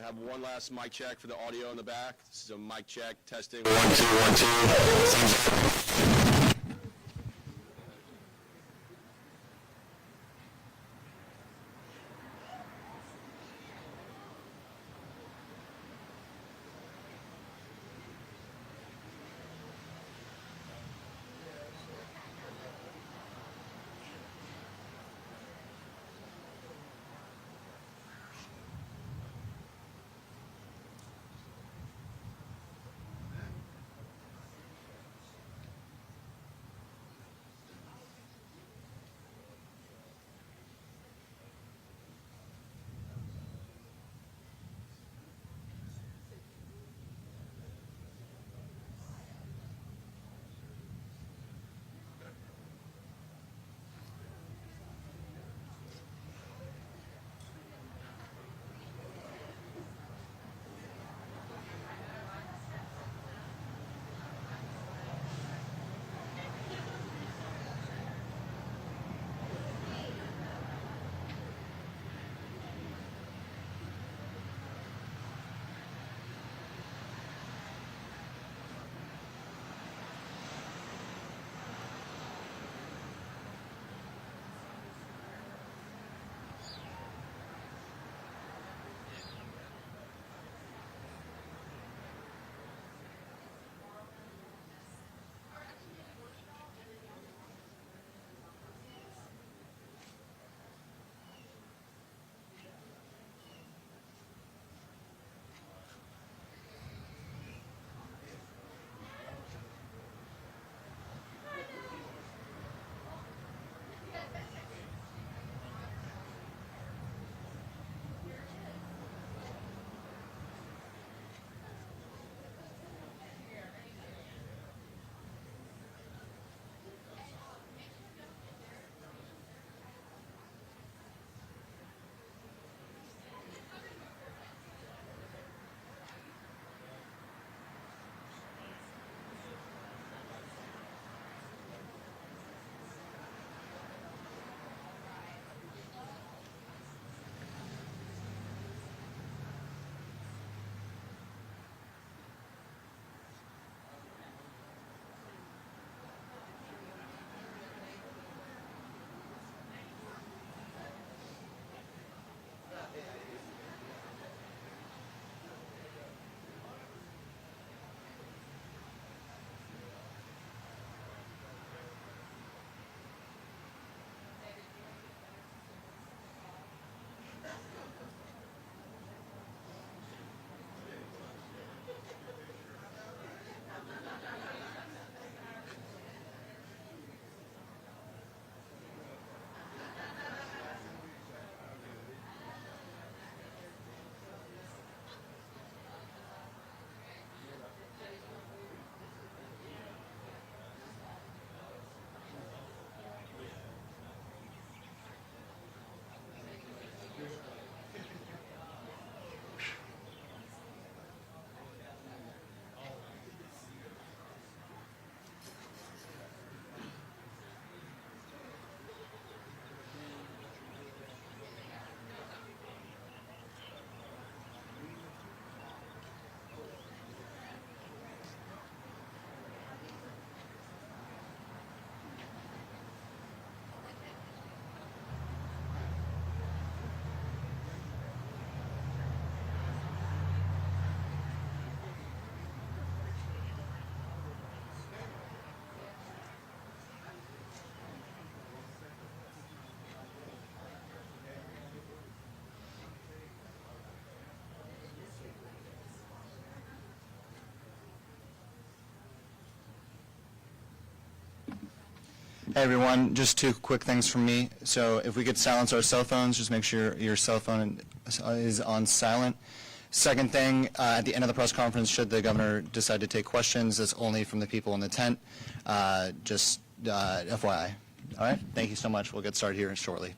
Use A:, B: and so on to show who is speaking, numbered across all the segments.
A: have one last mic check for the audio in the back. This is a mic check, testing. 1, 2, 1, 2.
B: Hey everyone, just two quick things from me. So if we could silence our cell phones, just make sure your cell phone is on silent. Second thing, at the end of the press conference, should the governor decide to take questions, that's only from the people in the tent. Just FYI. All right, thank you so much. We'll get started here shortly.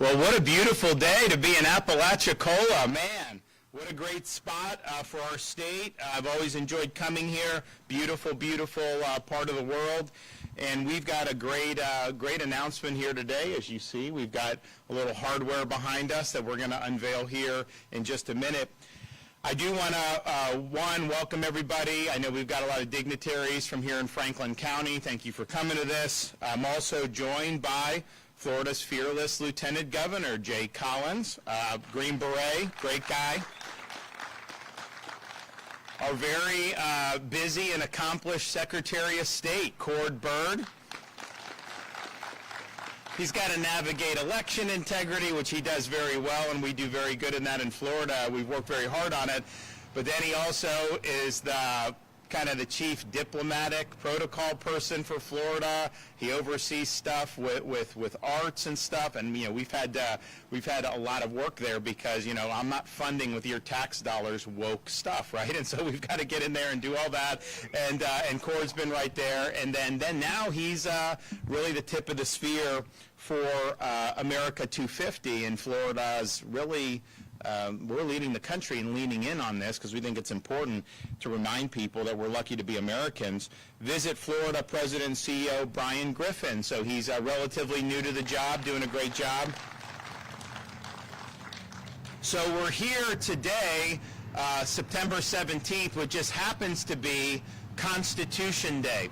C: Well, what a beautiful day to be in Apalachicola, man. What a great spot for our state. I've always enjoyed coming here. Beautiful, beautiful part of the world. And we've got a great announcement here today. As you see, we've got a little hardware behind us that we're going to unveil here in just a minute. I do want to, welcome everybody. I know we've got a lot of dignitaries from here in Franklin County. Thank you for coming to this. I'm also joined by Florida's fearless Lieutenant Governor, Jay Collins, Green Beret, great guy. Our very busy and accomplished Secretary of State, Cord Bird. He's got to navigate election integrity, which he does very well, and we do very good in that in Florida. We've worked very hard on it. But then he also is the kind of the chief diplomatic protocol person for Florida. He oversees stuff with arts and stuff, and we've had a lot of work there because I'm not funding with your tax dollars woke stuff, right? And so we've got to get in there and do all that. And Cord's been right there, and then now he's really the tip of the spear for America 250, and Florida's really. We're leading the country and leaning in on this because we think it's important to remind people that we're lucky to be Americans. Visit Florida President and CEO Brian Griffin. So he's relatively new to the job, doing a great job. So we're here today, September 17th, which just happens to be Constitution Day.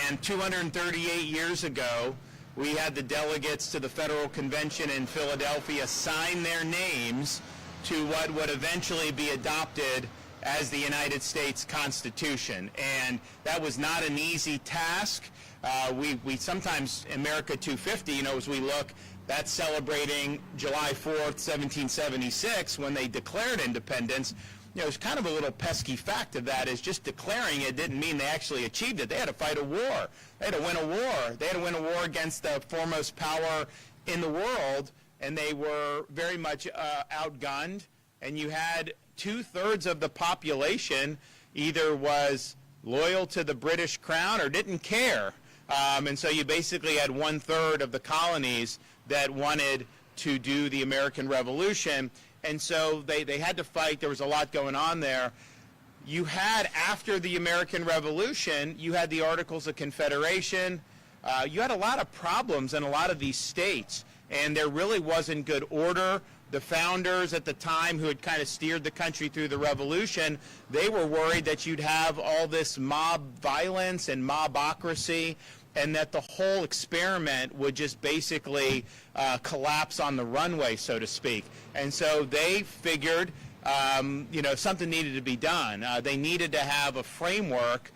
C: And 238 years ago, we had the delegates to the Federal Convention in Philadelphia sign their names to what would eventually be adopted as the United States Constitution. And that was not an easy task. We sometimes, America 250, as we look, that's celebrating July 4th, 1776, when they declared independence. It's kind of a little pesky fact of that is just declaring it didn't mean they actually achieved it. They had to fight a war. They had to win a war. They had to win a war against the foremost power in the world, and they were very much outgunned. And you had 2/3 of the population either was loyal to the British crown or didn't care. And so you basically had 1/3 of the colonies that wanted to do the American Revolution. And so they had to fight. There was a lot going on there. You had, after the American Revolution, you had the Articles of Confederation. You had a lot of problems in a lot of these states, and there really wasn't good order. The founders at the time who had kind of steered the country through the revolution, they were worried that you'd have all this mob violence and mobocracy, and that the whole experiment would just basically collapse on the runway, so to speak. And so they figured, something needed to be done. They needed to have a framework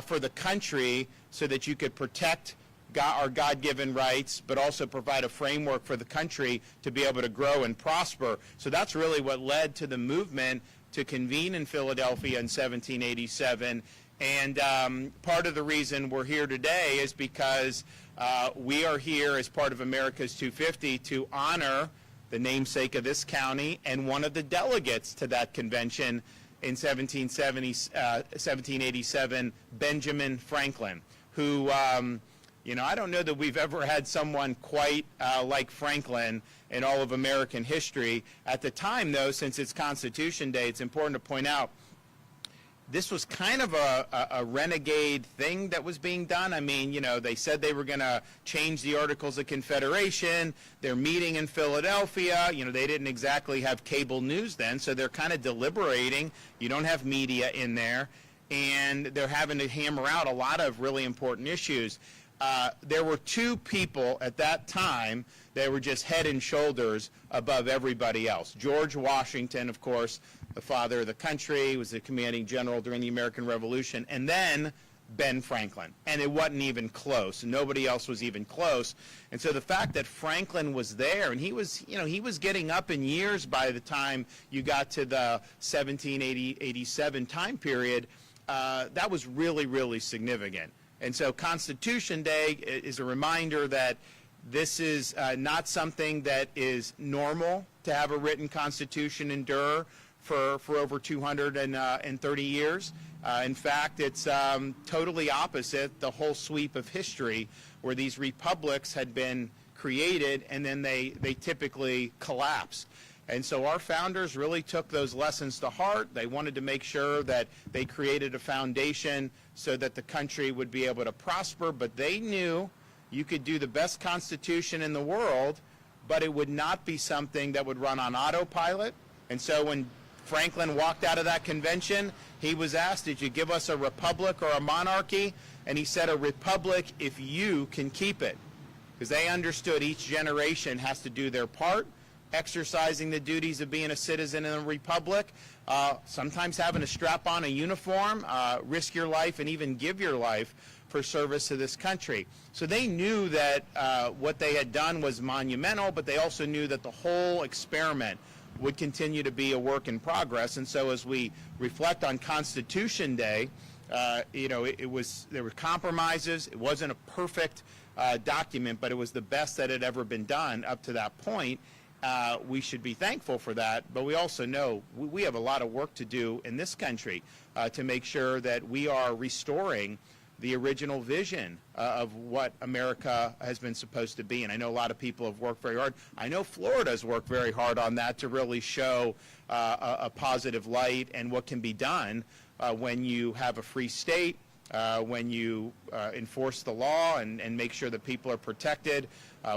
C: for the country so that you could protect our God-given rights, but also provide a framework for the country to be able to grow and prosper. So that's really what led to the movement to convene in Philadelphia in 1787. And part of the reason we're here today is because we are here as part of America's 250 to honor the namesake of this county and one of the delegates to that convention in 1787, Benjamin Franklin, who, I don't know that we've ever had someone quite like Franklin in all of American history. At the time, though, since it's Constitution Day, it's important to point out this was kind of a renegade thing that was being done. I mean, they said they were going to change the Articles of Confederation. They're meeting in Philadelphia. They didn't exactly have cable news then, so they're kind of deliberating. You don't have media in there, and they're having to hammer out a lot of really important issues. There were two people at that time that were just head and shoulders above everybody else. George Washington, of course, the father of the country, was the commanding general during the American Revolution, and then Ben Franklin. And it wasn't even close. Nobody else was even close. And so the fact that Franklin was there, and he was getting up in years by the time you got to the 1787 time period, that was really, really significant. And so Constitution Day is a reminder that this is not something that is normal to have a written constitution endure for over 230 years. In fact, it's totally opposite the whole sweep of history, where these republics had been created, and then they typically collapse. And so our founders really took those lessons to heart. They wanted to make sure that they created a foundation so that the country would be able to prosper, but they knew you could do the best constitution in the world, but it would not be something that would run on autopilot. And so when Franklin walked out of that convention, he was asked, did you give us a republic or a monarchy? And he said, a republic if you can keep it. Because they understood each generation has to do their part, exercising the duties of being a citizen in a republic, sometimes having to strap on a uniform, risk your life, and even give your life for service to this country. So they knew that what they had done was monumental, but they also knew that the whole experiment would continue to be a work in progress. And so as we reflect on Constitution Day, there were compromises. It wasn't a perfect document, but it was the best that had ever been done up to that point. We should be thankful for that, but we also know we have a lot of work to do in this country to make sure that we are restoring the original vision of what America has been supposed to be. And I know a lot of people have worked very hard. I know Florida has worked very hard on that to really show a positive light and what can be done when you have a free state, when you enforce the law and make sure that people are protected,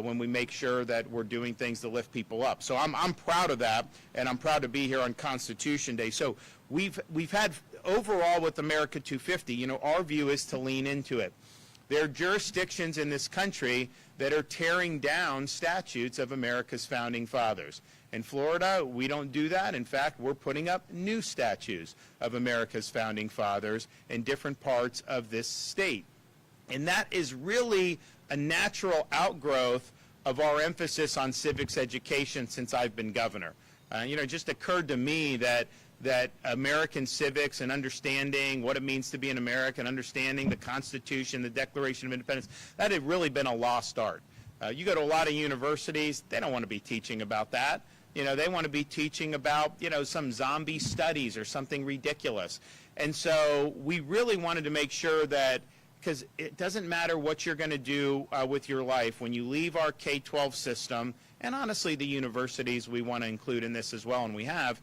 C: when we make sure that we're doing things to lift people up. So I'm proud of that, and I'm proud to be here on Constitution Day. So we've had, overall with America 250, our view is to lean into it. There are jurisdictions in this country that are tearing down statutes of America's founding fathers. In Florida, we don't do that. In fact, we're putting up new statues of America's founding fathers in different parts of this state. And that is really a natural outgrowth of our emphasis on civics education since I've been governor. It just occurred to me that American civics and understanding what it means to be an American, understanding the Constitution, the Declaration of Independence, that had really been a lost art. You go to a lot of universities, they don't want to be teaching about that. They want to be teaching about, some zombie studies or something ridiculous. And so we really wanted to make sure that, because it doesn't matter what you're going to do with your life, when you leave our K-12 system, and honestly the universities we want to include in this as well, and we have,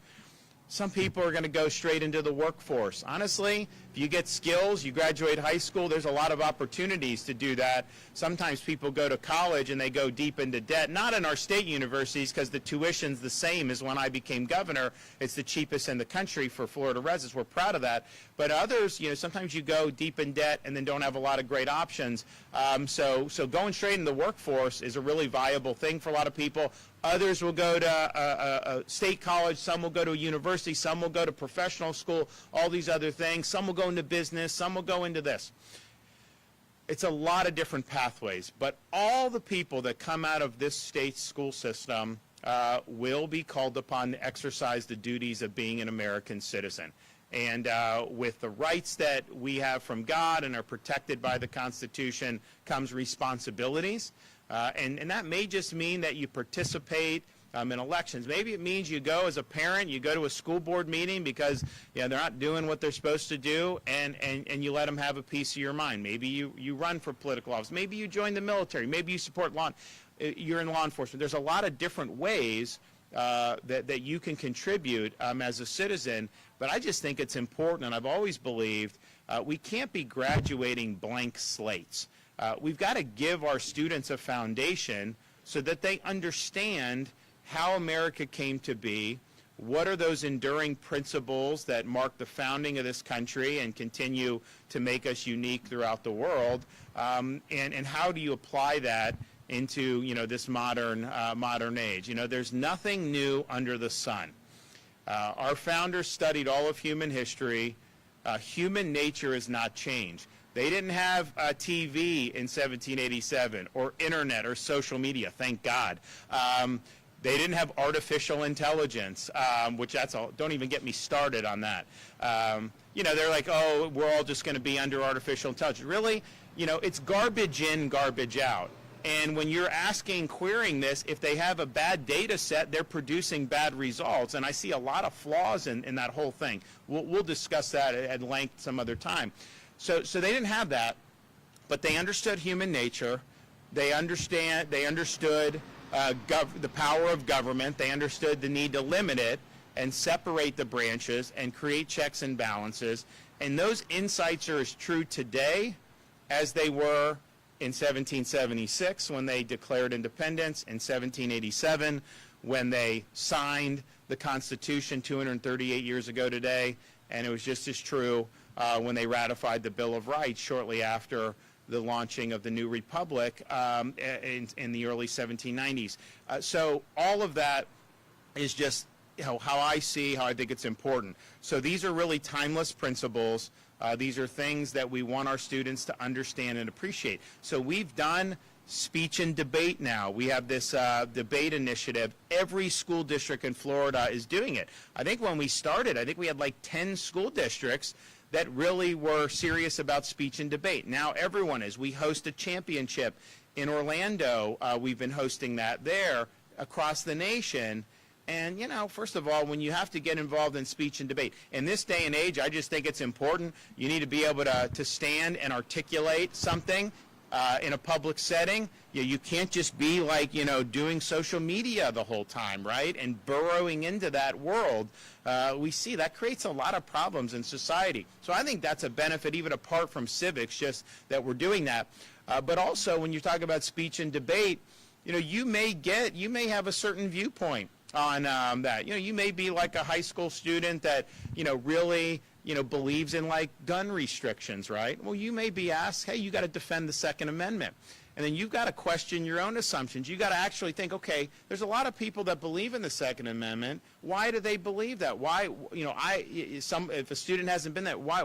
C: some people are going to go straight into the workforce. Honestly, if you get skills, you graduate high school, there's a lot of opportunities to do that. Sometimes people go to college and they go deep into debt. Not in our state universities, because the tuition's the same as when I became governor. It's the cheapest in the country for Florida residents. We're proud of that. But others, sometimes you go deep in debt and then don't have a lot of great options. So going straight into the workforce is a really viable thing for a lot of people. Others will go to a state college, some will go to a university, some will go to professional school, all these other things. Some will go into business, some will go into this. It's a lot of different pathways, but all the people that come out of this state school system will be called upon to exercise the duties of being an American citizen. And with the rights that we have from God and are protected by the Constitution comes responsibilities. And that may just mean that you participate in elections. Maybe it means you go as a parent, you go to a school board meeting because they're not doing what they're supposed to do, and you let them have a piece of your mind. Maybe you run for political office. Maybe you join the military. Maybe you support you're in law enforcement. There's a lot of different ways that you can contribute as a citizen, but I just think it's important, and I've always believed we can't be graduating blank slates. We've got to give our students a foundation so that they understand how America came to be, what are those enduring principles that mark the founding of this country and continue to make us unique throughout the world, and how do you apply that into this modern age. There's nothing new under the sun. Our founders studied all of human history. Human nature has not changed. They didn't have TV in 1787 or internet or social media, thank God. They didn't have artificial intelligence, which don't even get me started on that. They're like, oh, we're all just going to be under artificial intelligence. Really? It's garbage in, garbage out. And when you're querying this, if they have a bad data set, they're producing bad results. And I see a lot of flaws in that whole thing. We'll discuss that at length some other time. So they didn't have that, but they understood human nature. They understood the power of government. They understood the need to limit it and separate the branches and create checks and balances. And those insights are as true today as they were in 1776 when they declared independence, in 1787 when they signed the Constitution 238 years ago today, and it was just as true when they ratified the Bill of Rights shortly after the launching of the new republic in the early 1790s. So all of that is just how I think it's important. So these are really timeless principles. These are things that we want our students to understand and appreciate. So we've done speech and debate now. We have this debate initiative. Every school district in Florida is doing it. I think when we started, I think we had like 10 school districts that really were serious about speech and debate. Now everyone is. We host a championship in Orlando. We've been hosting that there across the nation. And, you know, first of all, when you have to get involved in speech and debate, in this day and age, I just think it's important. You need to be able to stand and articulate something in a public setting. You can't just be like, doing social media the whole time, right? And burrowing into that world. We see that creates a lot of problems in society. So I think that's a benefit, even apart from civics, just that we're doing that. But also, when you talk about speech and debate, you may have a certain viewpoint on that. You may be like a high school student that, really, believes in like gun restrictions, right? Well, you may be asked, hey, you got to defend the Second Amendment. And then you've got to question your own assumptions. You've got to actually think, okay, there's a lot of people that believe in the Second Amendment. Why do they believe that? Why, if a student hasn't been there, why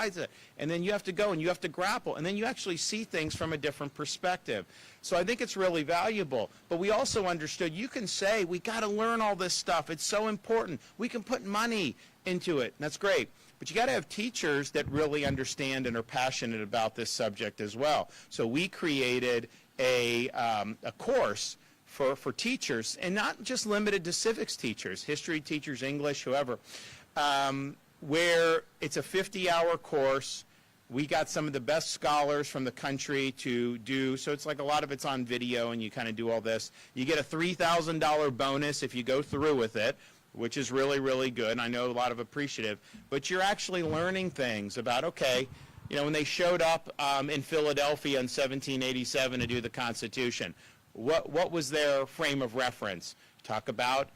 C: is it? And then you have to go and you have to grapple. And then you actually see things from a different perspective. So I think it's really valuable. But we also understood, you can say, we got to learn all this stuff. It's so important. We can put money into it. And that's great. But you got to have teachers that really understand and are passionate about this subject as well. So we created a course for teachers, and not just limited to civics teachers, history teachers, English, whoever, where it's a 50-hour course. We got some of the best scholars from the country to do, so it's like a lot of it's on video and you kind of do all this. You get a $3,000 bonus if you go through with it, which is really, really good, and I know a lot of appreciative. But you're actually learning things about, okay, when they showed up in Philadelphia in 1787 to do the Constitution, what was their frame of reference? Talk about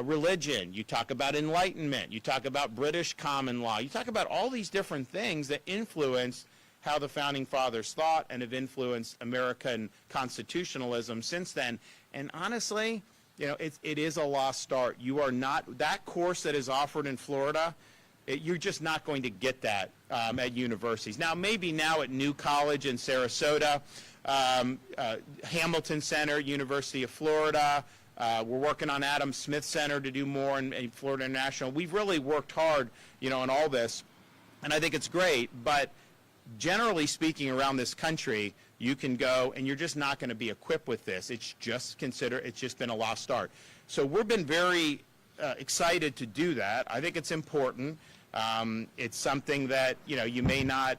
C: religion. You talk about Enlightenment. You talk about British common law. You talk about all these different things that influenced how the Founding Fathers thought and have influenced American constitutionalism since then. And honestly, it is a lost start. You are not, that course that is offered in Florida, you're just not going to get that at universities. Now, maybe now at New College in Sarasota, Hamilton Center, University of Florida, we're working on Adam Smith Center to do more in Florida International. We've really worked hard, on all this, and I think it's great, but generally speaking around this country, you can go and you're just not going to be equipped with this. It's just been a lost start. So we've been very excited to do that. I think it's important. It's something that, you may not,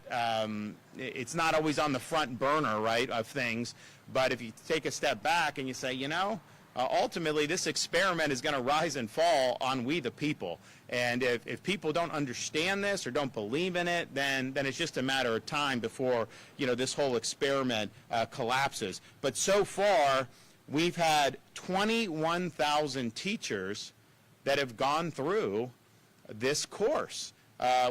C: it's not always on the front burner, right, of things. But if you take a step back and you say, ultimately this experiment is going to rise and fall on we the people. And if people don't understand this or don't believe in it, then it's just a matter of time before, this whole experiment collapses. But so far, we've had 21,000 teachers that have gone through this course,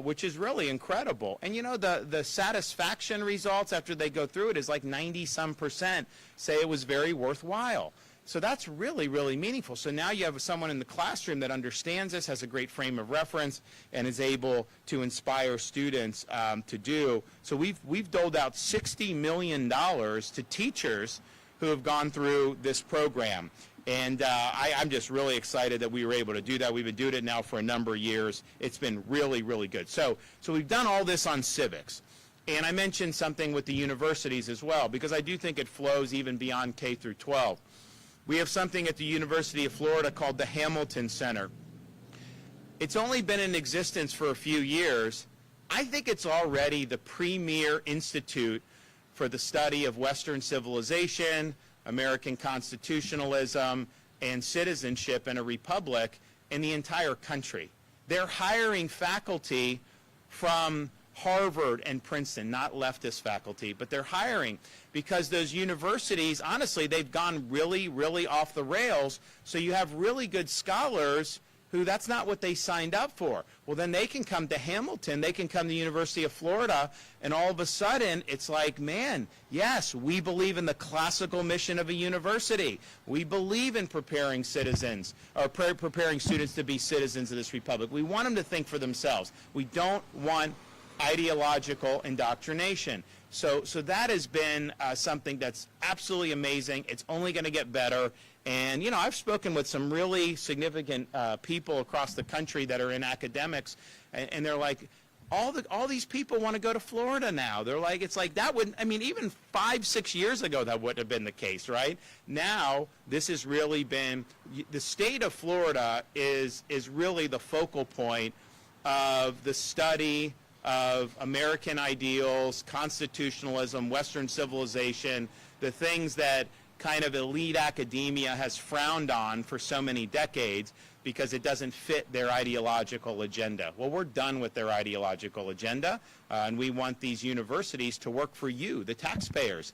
C: which is really incredible. And the satisfaction results after they go through it is like 90-some% say it was very worthwhile. So that's really, really meaningful. So now you have someone in the classroom that understands this, has a great frame of reference, and is able to inspire students to do. So we've doled out $60 million to teachers who have gone through this program. And I'm just really excited that we were able to do that. We've been doing it now for a number of years. It's been really, really good. So we've done all this on civics. And I mentioned something with the universities as well, because I do think it flows even beyond K through 12. We have something at the University of Florida called the Hamilton Center. It's only been in existence for a few years. I think it's already the premier institute for the study of Western civilization, American constitutionalism, and citizenship in a republic in the entire country. They're hiring faculty from Harvard and Princeton, not leftist faculty, but they're hiring because those universities, honestly, they've gone really, really off the rails. So you have really good scholars who that's not what they signed up for. Well, then they can come to Hamilton, they can come to the University of Florida, and all of a sudden it's like, man, yes, we believe in the classical mission of a university. We believe in preparing citizens, or preparing students to be citizens of this republic. We want them to think for themselves. We don't want ideological indoctrination. So that has been something that's absolutely amazing. It's only going to get better. And, you know, I've spoken with some really significant people across the country that are in academics, and they're like, all these people want to go to Florida now. They're like, it's like that wouldn't, I mean, even 5-6 years ago that wouldn't have been the case, right? Now, this has really been, the state of Florida is really the focal point of the study of American ideals, constitutionalism, Western civilization, the things that kind of elite academia has frowned on for so many decades because it doesn't fit their ideological agenda. Well, we're done with their ideological agenda, and we want these universities to work for you, the taxpayers.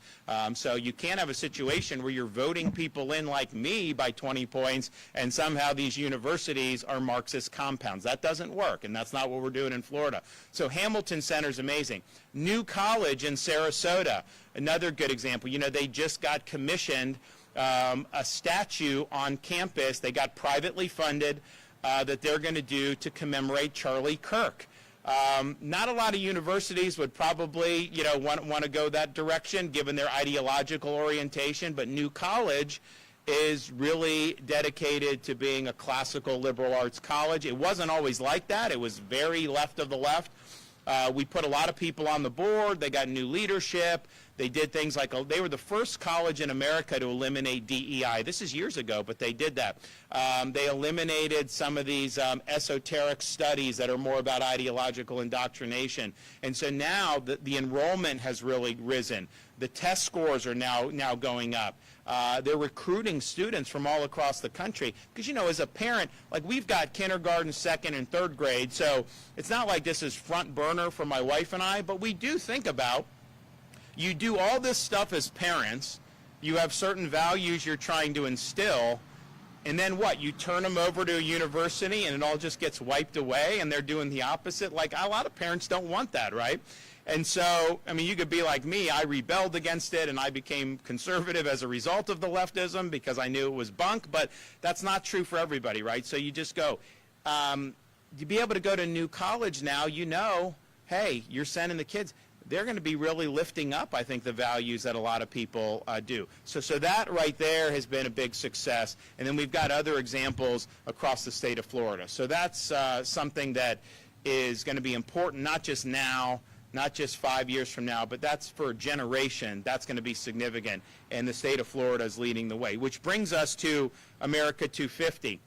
C: So you can't have a situation where you're voting people in like me by 20 points, and somehow these universities are Marxist compounds. That doesn't work, and that's not what we're doing in Florida. So Hamilton Center is amazing. New College in Sarasota, another good example. You know, they just got commissioned a statue on campus. They got privately funded that they're going to do to commemorate Charlie Kirk. Not a lot of universities would probably, you know, want to go that direction given their ideological orientation, but New College is really dedicated to being a classical liberal arts college. It wasn't always like that. It was very left of the left. We put a lot of people on the board. They got new leadership. They did things like, they were the first college in America to eliminate DEI. This is years ago, but they did that. They eliminated some of these esoteric studies that are more about ideological indoctrination. And so now the enrollment has really risen. The test scores are now going up. They're recruiting students from all across the country. Because, you know, as a parent, like we've got kindergarten, second, and third grade, so it's not like this is front burner for my wife and I, but we do think about, you do all this stuff as parents, you have certain values you're trying to instill, and then what? You turn them over to a university and it all just gets wiped away and they're doing the opposite? Like, a lot of parents don't want that, right? And so, I mean, you could be like me. I rebelled against it, and I became conservative as a result of the leftism because I knew it was bunk, but that's not true for everybody, right? So you just go, to be able to go to New College now, you know, hey, you're sending the kids. They're going to be really lifting up, I think, the values that a lot of people do. So that right there has been a big success. And then we've got other examples across the state of Florida. So that's something that is going to be important, not just now, not just 5 years from now, but that's for a generation. That's going to be significant. And the state of Florida is leading the way, which brings us to America 250.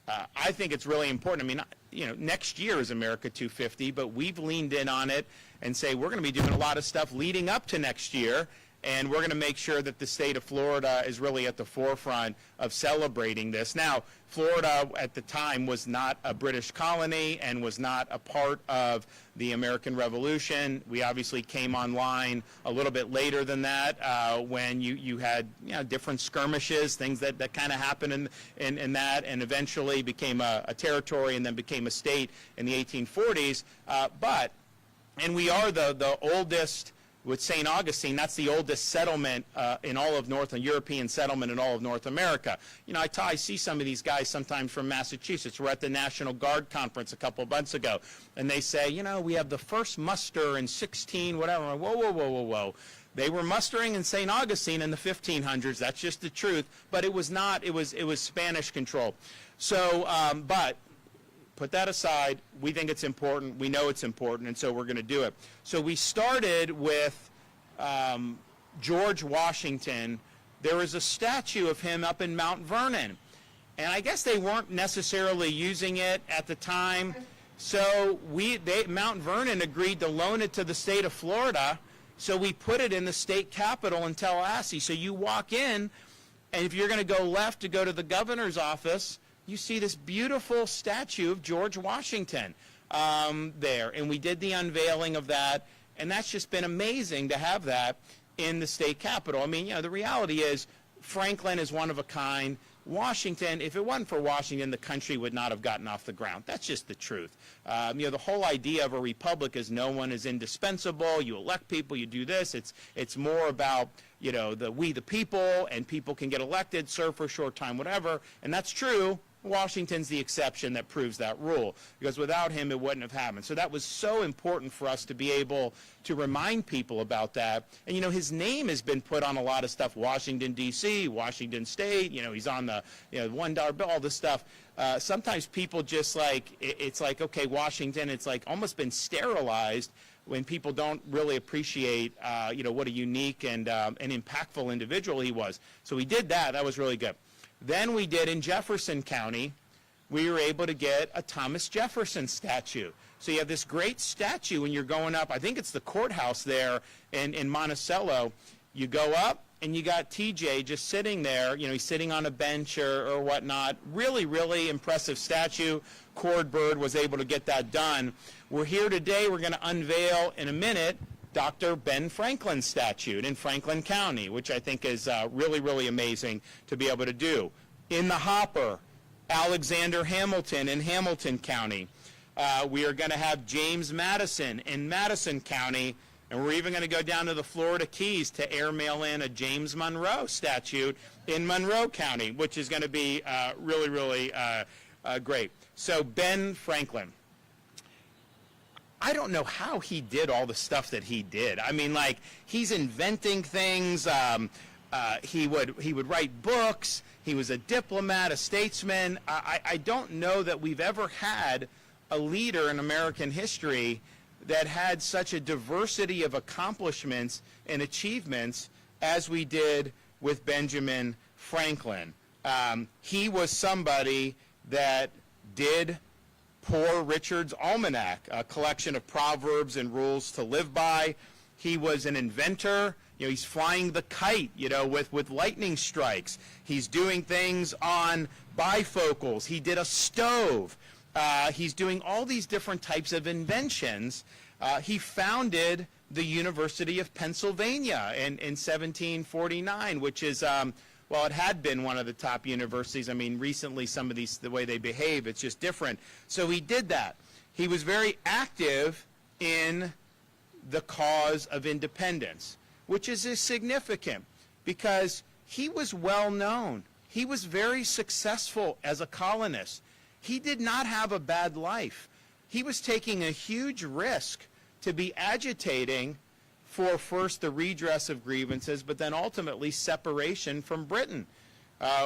C: I think it's really important. I mean, you know, next year is America 250, but we've leaned in on it and say we're going to be doing a lot of stuff leading up to next year, and we're going to make sure that the state of Florida is really at the forefront of celebrating this. Now, Florida at the time was not a British colony and was not a part of the American Revolution. We obviously came online a little bit later than that when you had, you know, different skirmishes, things that kind of happened in that, and eventually became a territory and then became a state in the 1840s. And we are the oldest, with St. Augustine, that's the oldest settlement in all of European settlement in all of North America. You know, I see some of these guys sometimes from Massachusetts. We're at the National Guard Conference a couple of months ago, and they say, you know, we have the first muster in 16, whatever. I'm like, whoa. They were mustering in St. Augustine in the 1500s. That's just the truth. But it was not. It was Spanish control. So, but put that aside. We think it's important. We know it's important, and so we're going to do it. So we started with George Washington. There was a statue of him up in Mount Vernon, and I guess they weren't necessarily using it at the time. So Mount Vernon agreed to loan it to the state of Florida, So we put it in the state capitol in Tallahassee. So you walk in, and if you're going to go left to go to the governor's office, you see this beautiful statue of George Washington there. And we did the unveiling of that, and that's just been amazing to have that in the state capitol. I mean, the reality is Franklin is one of a kind. Washington, if it wasn't for Washington, the country would not have gotten off the ground. That's just the truth. The whole idea of a republic is no one is indispensable. You elect people, you do this. It's more about, we the people, and people can get elected, serve for a short time, whatever. And that's true. Washington's the exception that proves that rule, because without him it wouldn't have happened. So that was so important for us to be able to remind people about that. And his name has been put on a lot of stuff: Washington D.C., Washington State. He's on the $1 bill, all this stuff. Sometimes people just it's like, okay, Washington, it's like almost been sterilized when people don't really appreciate what a unique and impactful individual he was. So we did that. That was really good. Then we did in Jefferson County, we were able to get a Thomas Jefferson statue. So you have this great statue when you're going up, I think it's the courthouse there in Monticello. You go up and you got TJ just sitting there, he's sitting on a bench or whatnot. Really, really impressive statue. Cord Bird was able to get that done. We're here today, we're going to unveil in a minute Dr. Ben Franklin's statue in Franklin County, which I think is really, really amazing to be able to do. In the hopper, Alexander Hamilton in Hamilton County. We are going to have James Madison in Madison County, and we're even going to go down to the Florida Keys to airmail in a James Monroe statue in Monroe County, which is going to be really, really great. So Ben Franklin. I don't know how he did all the stuff that he did. I mean, he's inventing things. He would write books. He was a diplomat, a statesman. I don't know that we've ever had a leader in American history that had such a diversity of accomplishments and achievements as we did with Benjamin Franklin. He was somebody that did Poor Richard's Almanac, a collection of proverbs and rules to live by. He was an inventor. He's flying the kite, with lightning strikes. He's doing things on bifocals. He did a stove. He's doing all these different types of inventions. He founded the University of Pennsylvania in 1749, which is well, it had been one of the top universities. I mean, recently some of these, the way they behave, it's just different. So he did that. He was very active in the cause of independence, which is significant because he was well known. He was very successful as a colonist. He did not have a bad life. He was taking a huge risk to be agitating for first the redress of grievances, but then ultimately separation from Britain.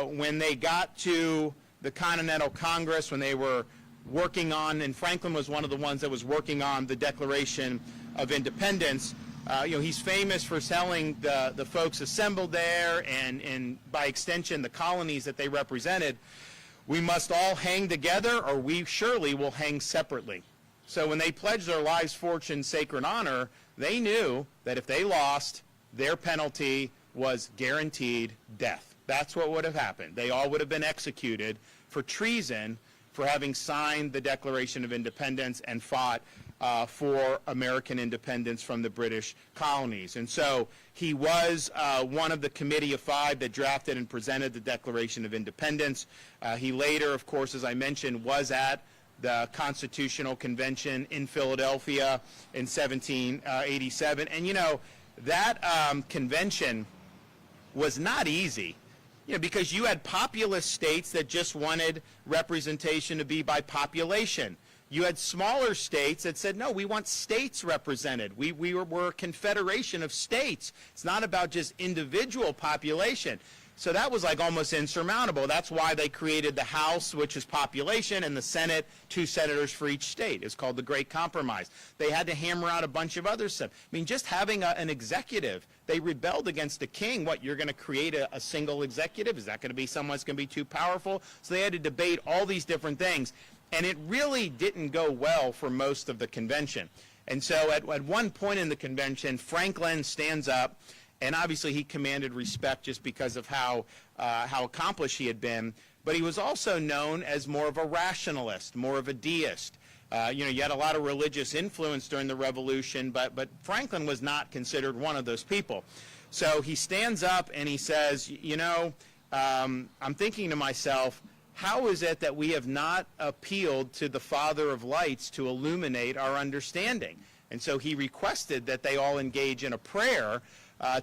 C: When they got to the Continental Congress, when they were working on, and Franklin was one of the ones that was working on the Declaration of Independence, he's famous for telling the folks assembled there, and by extension the colonies that they represented, we must all hang together or we surely will hang separately. So when they pledged their lives, fortune, sacred honor, they knew that if they lost, their penalty was guaranteed death. That's what would have happened. They all would have been executed for treason for having signed the Declaration of Independence and fought for American independence from the British colonies. And so he was one of the Committee of Five that drafted and presented the Declaration of Independence. He later, of course, as I mentioned, was at the Constitutional Convention in Philadelphia in 1787. And, that convention was not easy, because you had populous states that just wanted representation to be by population. You had smaller states that said, no, we want states represented. We were a confederation of states. It's not about just individual population. So that was like almost insurmountable. That's why they created the House, which is population, and the Senate, 2 senators for each state. It's called the Great Compromise. They had to hammer out a bunch of other stuff. I mean, just having an executive, they rebelled against the king. What, you're going to create a single executive? Is that going to be someone that's going to be too powerful? So they had to debate all these different things. And it really didn't go well for most of the convention. And so at one point in the convention, Franklin stands up, and obviously he commanded respect just because of how accomplished he had been, but he was also known as more of a rationalist, more of a deist. You had a lot of religious influence during the Revolution, but Franklin was not considered one of those people. So he stands up and he says, I'm thinking to myself, how is it that we have not appealed to the Father of Lights to illuminate our understanding? And so he requested that they all engage in a prayer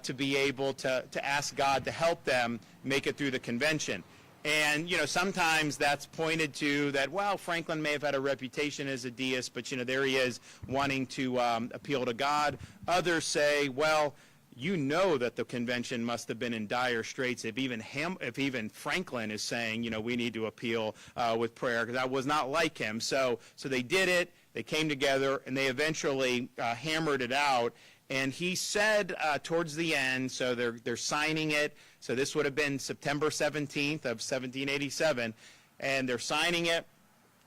C: to be able to ask God to help them make it through the convention. And, sometimes that's pointed to that, well, Franklin may have had a reputation as a deist, but, there he is wanting to appeal to God. Others say, well, that the convention must have been in dire straits if even Franklin is saying, we need to appeal with prayer, because that was not like him. So they did it, they came together, and they eventually hammered it out. And he said towards the end, so they're signing it, so this would have been September 17th of 1787, and they're signing it,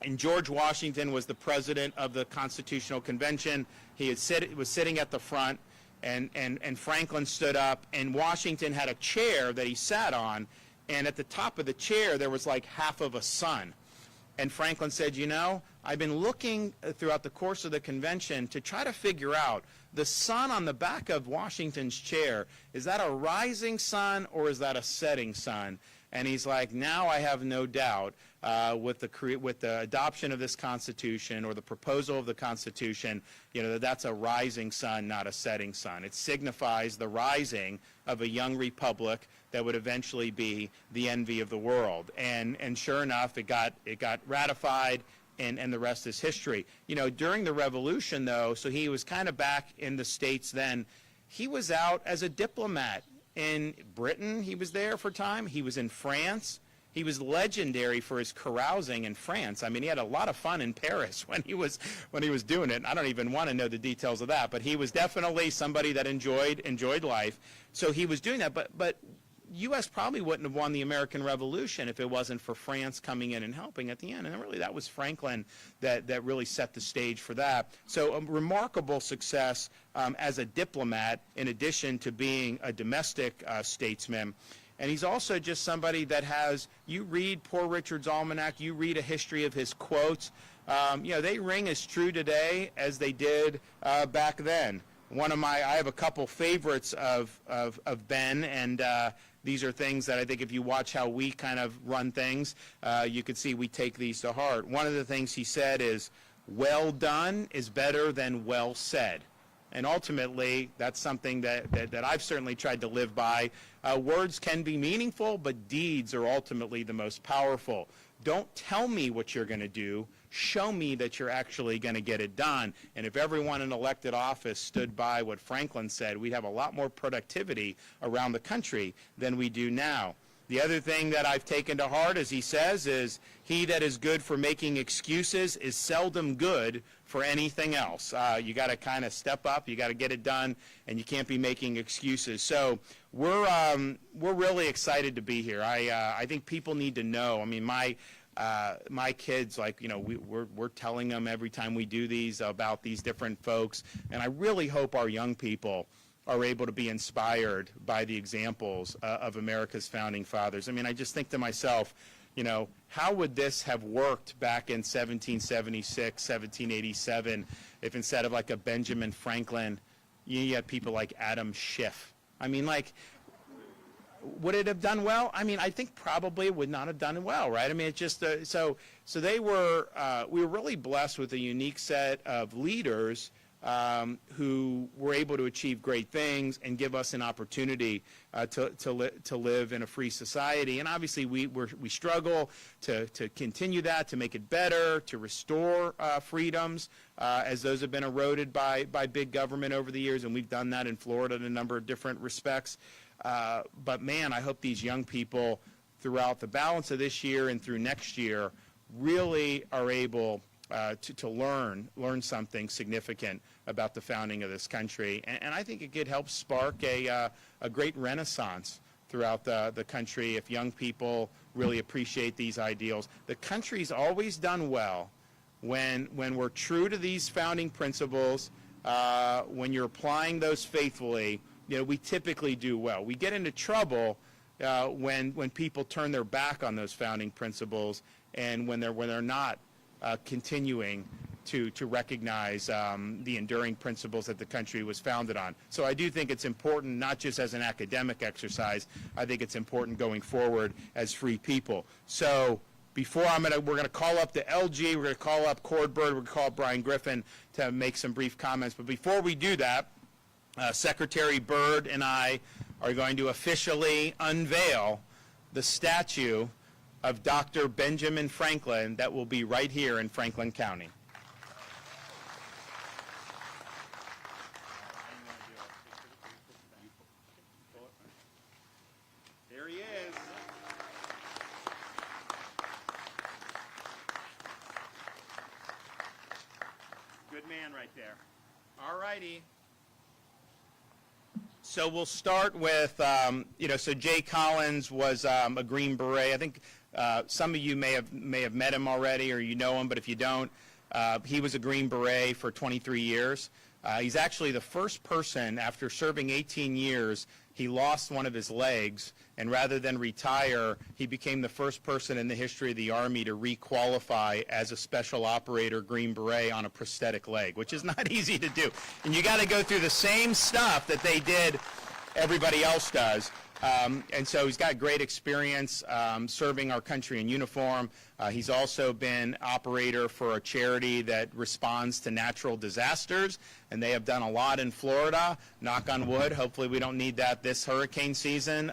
C: and George Washington was the president of the Constitutional Convention. He was sitting at the front, and Franklin stood up, and Washington had a chair that he sat on, and at the top of the chair there was like half of a sun. And Franklin said, I've been looking throughout the course of the convention to try to figure out the sun on the back of Washington's chair, is that a rising sun or is that a setting sun? And he's like, now I have no doubt with the adoption of this Constitution, or the proposal of the Constitution, that's a rising sun, not a setting sun. It signifies the rising of a young republic that would eventually be the envy of the world. And sure enough, it got ratified, and the rest is history. During the Revolution, though, so he was kind of back in the States then, he was out as a diplomat. In Britain, he was there for a time. He was in France. He was legendary for his carousing in France. I mean, he had a lot of fun in Paris when he was doing it. I don't even want to know the details of that, but he was definitely somebody that enjoyed life. So he was doing that, but U.S. probably wouldn't have won the American Revolution if it wasn't for France coming in and helping at the end. And really, that was Franklin that really set the stage for that. So a remarkable success as a diplomat, in addition to being a domestic statesman. And he's also just somebody that you read Poor Richard's Almanac, you read a history of his quotes, they ring as true today as they did back then. I have a couple favorites of Ben, and these are things that I think if you watch how we kind of run things, you could see we take these to heart. One of the things he said is, well done is better than well said. And ultimately, that's something that I've certainly tried to live by. Words can be meaningful, but deeds are ultimately the most powerful. Don't tell me what you're going to do. Show me that you're actually going to get it done. And if everyone in elected office stood by what Franklin said, we'd have a lot more productivity around the country than we do now. The other thing that I've taken to heart, as he says, is he that is good for making excuses is seldom good for anything else. You got to kind of step up, you got to get it done, and you can't be making excuses. So we're really excited to be here. I think people need to know. I mean, my kids, we're telling them every time we do these about these different folks, and I really hope our young people are able to be inspired by the examples of America's founding fathers. I mean, I just think to myself, how would this have worked back in 1776, 1787, if instead of like a Benjamin Franklin, you had people like Adam Schiff? I mean, would it have done well? I mean, I think probably it would not have done well, right? I mean, it's just, so we were really blessed with a unique set of leaders who were able to achieve great things and give us an opportunity to live in a free society. And obviously, we struggle to continue that, to make it better, to restore freedoms as those have been eroded by big government over the years. And we've done that in Florida in a number of different respects. But man, I hope these young people throughout the balance of this year and through next year really are able to learn something significant about the founding of this country. And I think it could help spark a great renaissance throughout the country if young people really appreciate these ideals. The country's always done well when we're true to these founding principles when you're applying those faithfully, we typically do well. We get into trouble when people turn their back on those founding principles and when they're not continuing to recognize the enduring principles that the country was founded on. So I do think it's important, not just as an academic exercise, I think it's important going forward as free people. So before we're going to call up the LG, we're going to call up Cord Bird, we're going to call up Brian Griffin to make some brief comments. But before we do that, Secretary Byrd and I are going to officially unveil the statue of Dr. Benjamin Franklin that will be right here in Franklin County. There he is. Good man right there. All righty. So we'll start with, so Jay Collins was a Green Beret. I think some of you may have met him already, or you know him, but if you don't, he was a Green Beret for 23 years. He's actually the first person, after serving 18 years, he lost one of his legs, and rather than retire, he became the first person in the history of the Army to re-qualify as a special operator Green Beret on a prosthetic leg, which is not easy to do. And you got to go through the same stuff that everybody else does. And so he's got great experience serving our country in uniform. He's also been operator for a charity that responds to natural disasters, and they have done a lot in Florida. Knock on wood, hopefully we don't need that this hurricane season.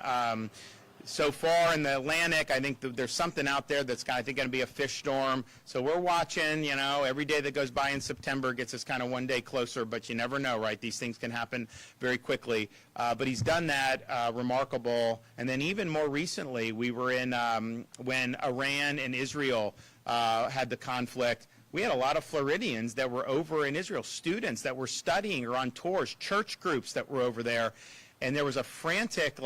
C: So far in the Atlantic, I think there's something out there that's I think going to be a fish storm. So we're watching, every day that goes by in September gets us kind of one day closer, but you never know, right? These things can happen very quickly. But he's done that, remarkable. And then even more recently, we were in when Iran and Israel had the conflict. We had a lot of Floridians that were over in Israel, students that were studying or on tours, church groups that were over there. And there was a frantic,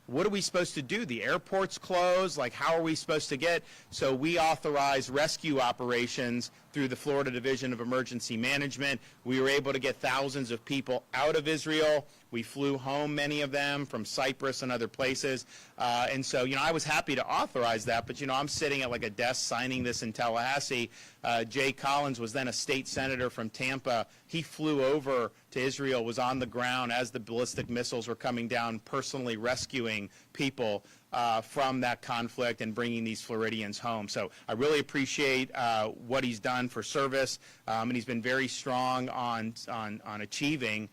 C: what are we supposed to do? The airport's closed. How are we supposed to get? So we authorized rescue operations through the Florida Division of Emergency Management. We were able to get thousands of people out of Israel. We flew home, many of them, from Cyprus and other places. And so, I was happy to authorize that. But, I'm sitting at a desk signing this in Tallahassee. Jay Collins was then a state senator from Tampa. He flew over to Israel, was on the ground as the ballistic missiles were coming down, personally rescuing people from that conflict and bringing these Floridians home. So I really appreciate what he's done for service, and he's been very strong on achieving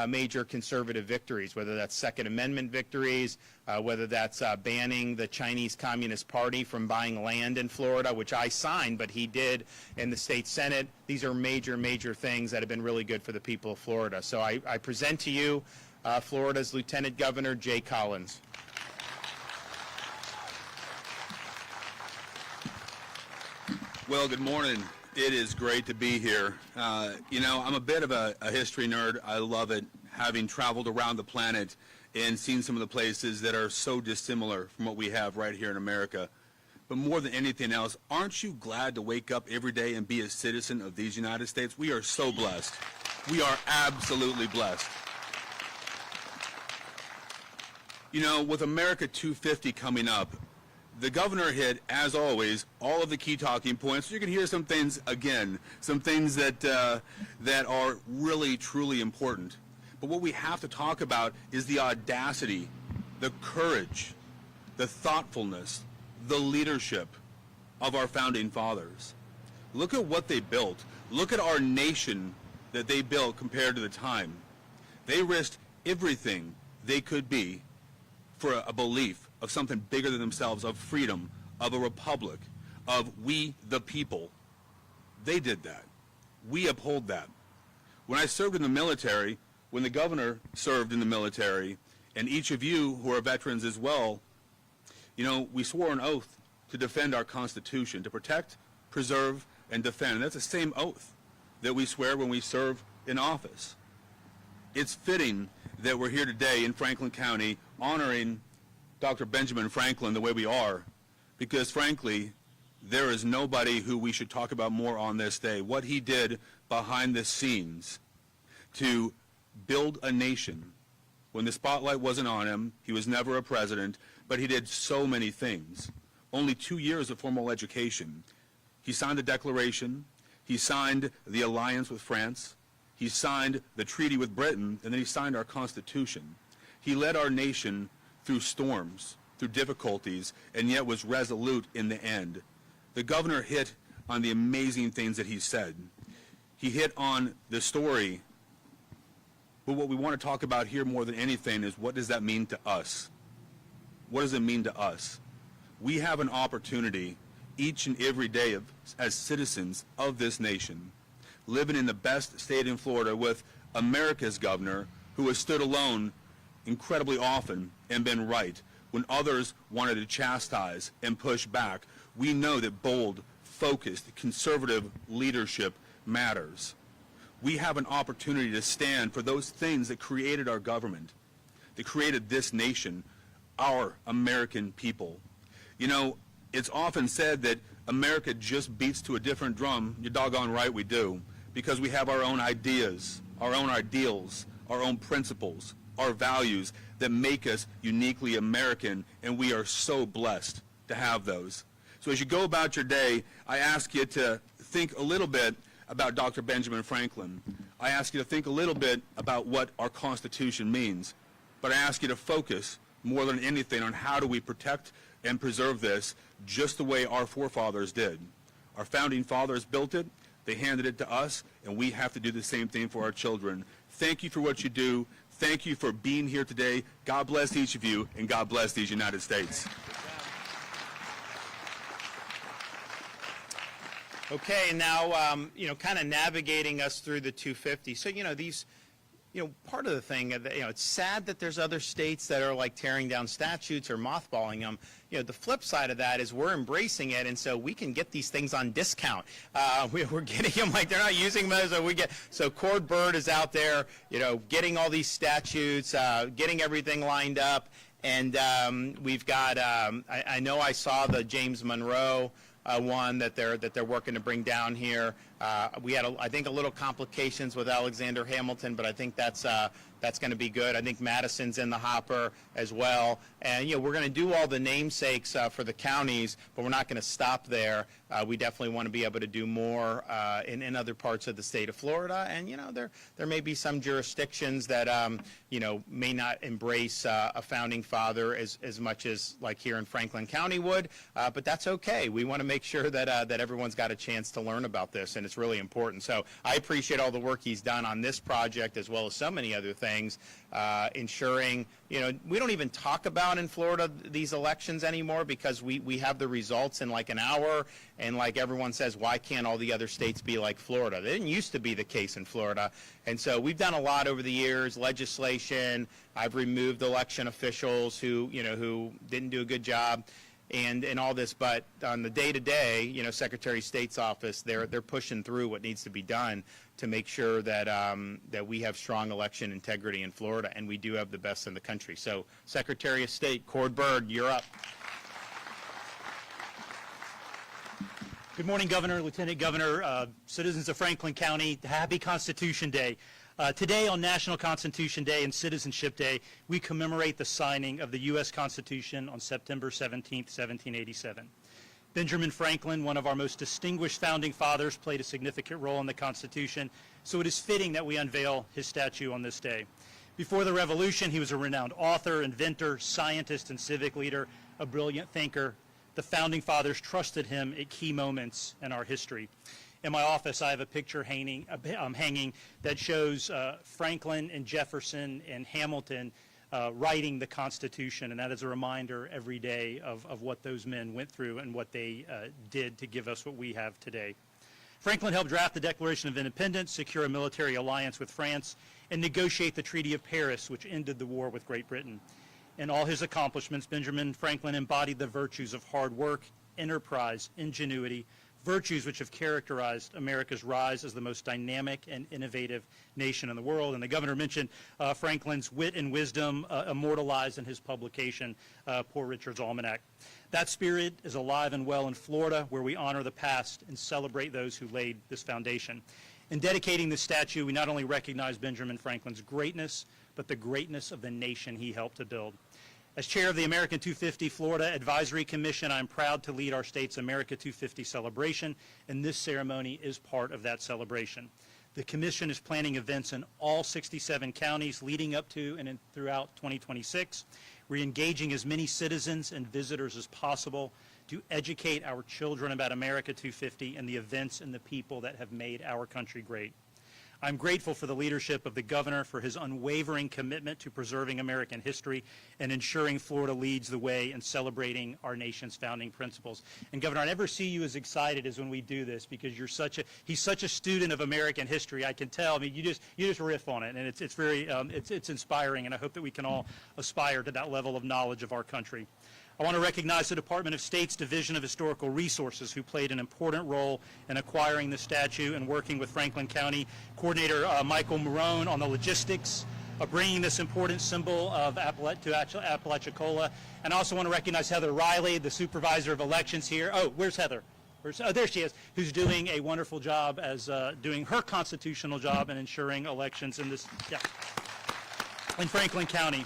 C: major conservative victories, whether that's Second Amendment victories, whether that's banning the Chinese Communist Party from buying land in Florida, which I signed, but he did in the state Senate. These are major, major things that have been really good for the people of Florida. So I present to you Florida's Lieutenant Governor Jay Collins.
D: Well, good morning. It is great to be here. I'm a bit of a history nerd. I love it, having traveled around the planet and seen some of the places that are so dissimilar from what we have right here in America. But more than anything else, aren't you glad to wake up every day and be a citizen of these United States? We are so blessed. We are absolutely blessed. With America 250 coming up, the governor hit, as always, all of the key talking points. You can hear some things again, some things that are really, truly important. But what we have to talk about is the audacity, the courage, the thoughtfulness, the leadership of our founding fathers. Look at what they built. Look at our nation that they built compared to the time. They risked everything they could be for a belief of something bigger than themselves, of freedom, of a republic, of we the people. They did that. We uphold that. When I served in the military, when the governor served in the military, and each of you who are veterans as well, we swore an oath to defend our Constitution, to protect, preserve, and defend. And that's the same oath that we swear when we serve in office. It's fitting that we're here today in Franklin County honoring Dr. Benjamin Franklin the way we are, because frankly, there is nobody who we should talk about more on this day. What he did behind the scenes to build a nation. When the spotlight wasn't on him, he was never a president, but he did so many things. Only 2 years of formal education. He signed the Declaration, he signed the alliance with France, he signed the treaty with Britain, and then he signed our Constitution. He led our nation through storms, through difficulties, and yet was resolute in the end. The governor hit on the amazing things that he said. He hit on the story, but what we want to talk about here more than anything is, what does that mean to us? What does it mean to us? We have an opportunity each and every day as citizens of this nation, living in the best state in Florida with America's governor, who has stood alone incredibly often and been right when others wanted to chastise and push back. We know that bold, focused, conservative leadership matters. We have an opportunity to stand for those things that created our government, that created this nation, our American people. You know, it's often said that America just beats to a different drum. You're doggone right we do, because we have our own ideas, our own ideals, our own principles, our values that make us uniquely American, and we are so blessed to have those. So as you go about your day, I ask you to think a little bit about Dr. Benjamin Franklin. I ask you to think a little bit about what our Constitution means, but I ask you to focus more than anything on how do we protect and preserve this just the way our forefathers did. Our founding fathers built it, they handed it to us, and we have to do the same thing for our children. Thank you for what you do. Thank you for being here today. God bless each of you, and God bless these United States.
C: Okay, now, kind of navigating us through the 250. So, these, part of the thing, it's sad that there's other states that are like tearing down statutes or mothballing them. The flip side of that is we're embracing it, and so we can get these things on discount. We're getting them like they're not using them, so Cord Bird is out there, getting all these statutes, getting everything lined up, and we've got, I know I saw the James Monroe one that they're working to bring down here. We had, I think, a little complications with Alexander Hamilton, but I think that's going to be good. I think Madison's in the hopper as well. And, we're going to do all the namesakes for the counties, but we're not going to stop there. We definitely want to be able to do more in other parts of the state of Florida. And, there may be some jurisdictions that, may not embrace a founding father as much as like here in Franklin County would, but that's okay. We want to make sure that everyone's got a chance to learn about this, and it's really important. So I appreciate all the work he's done on this project as well as so many other things, ensuring, we don't even talk about in Florida these elections anymore because we have the results in like an hour, and like everyone says, why can't all the other states be like Florida? That didn't used to be the case in Florida. And so we've done a lot over the years, legislation. I've removed election officials who didn't do a good job. And all this, but on the day-to-day, Secretary of State's office, they're pushing through what needs to be done to make sure that that we have strong election integrity in Florida, and we do have the best in the country. So, Secretary of State Cord Bird, you're up.
E: Good morning, Governor, Lieutenant Governor, citizens of Franklin County. Happy Constitution Day. Today on National Constitution Day and Citizenship Day, we commemorate the signing of the U.S. Constitution on September 17, 1787. Benjamin Franklin, one of our most distinguished founding fathers, played a significant role in the Constitution, so it is fitting that we unveil his statue on this day. Before the Revolution, he was a renowned author, inventor, scientist, and civic leader, a brilliant thinker. The founding fathers trusted him at key moments in our history. In my office, I have a picture hanging that shows Franklin and Jefferson and Hamilton writing the Constitution, and that is a reminder every day of what those men went through and what they did to give us what we have today. Franklin helped draft the Declaration of Independence, secure a military alliance with France, and negotiate the Treaty of Paris, which ended the war with Great Britain. In all his accomplishments, Benjamin Franklin embodied the virtues of hard work, enterprise, ingenuity, virtues which have characterized America's rise as the most dynamic and innovative nation in the world. And the governor mentioned Franklin's wit and wisdom immortalized in his publication, Poor Richard's Almanac. That spirit is alive and well in Florida, where we honor the past and celebrate those who laid this foundation. In dedicating the statue, we not only recognize Benjamin Franklin's greatness, but the greatness of the nation he helped to build. As chair of the American 250 Florida Advisory Commission, I am proud to lead our state's America 250 celebration, and this ceremony is part of that celebration. The commission is planning events in all 67 counties leading up to and throughout 2026. We're engaging as many citizens and visitors as possible to educate our children about America 250 and the events and the people that have made our country great. I'm grateful for the leadership of the governor for his unwavering commitment to preserving American history and ensuring Florida leads the way in celebrating our nation's founding principles. And Governor, I never see you as excited as when we do this because he's such a student of American history. I can tell. I mean, you just riff on it, and it's very it's inspiring, and I hope that we can all aspire to that level of knowledge of our country. I want to recognize the Department of State's Division of Historical Resources, who played an important role in acquiring the statue and working with Franklin County Coordinator Michael Marone on the logistics of bringing this important symbol of Apalachicola. And I also want to recognize Heather Riley, the Supervisor of Elections here. Oh, where's Heather? Oh, there she is, who's doing a wonderful job as doing her constitutional job and ensuring elections in Franklin County.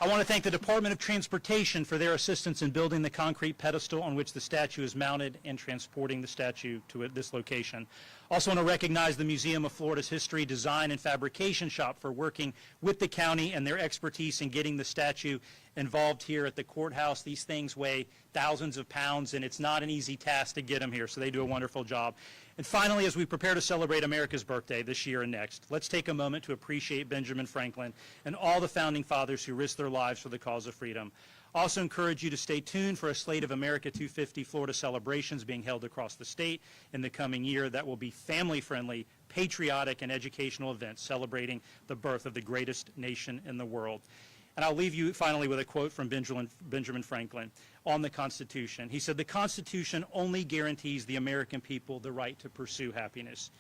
E: I want to thank the Department of Transportation for their assistance in building the concrete pedestal on which the statue is mounted and transporting the statue to this location. Also want to recognize the Museum of Florida's History, Design, and Fabrication Shop for working with the county and their expertise in getting the statue involved here at the courthouse. These things weigh thousands of pounds, and it's not an easy task to get them here, so they do a wonderful job. And finally, as we prepare to celebrate America's birthday this year and next, let's take a moment to appreciate Benjamin Franklin and all the founding fathers who risked their lives for the cause of freedom. I also encourage you to stay tuned for a slate of America 250 Florida celebrations being held across the state in the coming year that will be family-friendly, patriotic, and educational events celebrating the birth of the greatest nation in the world. And I'll leave you finally with a quote from Benjamin Franklin on the Constitution. He said, "The Constitution only guarantees the American people the right to pursue happiness.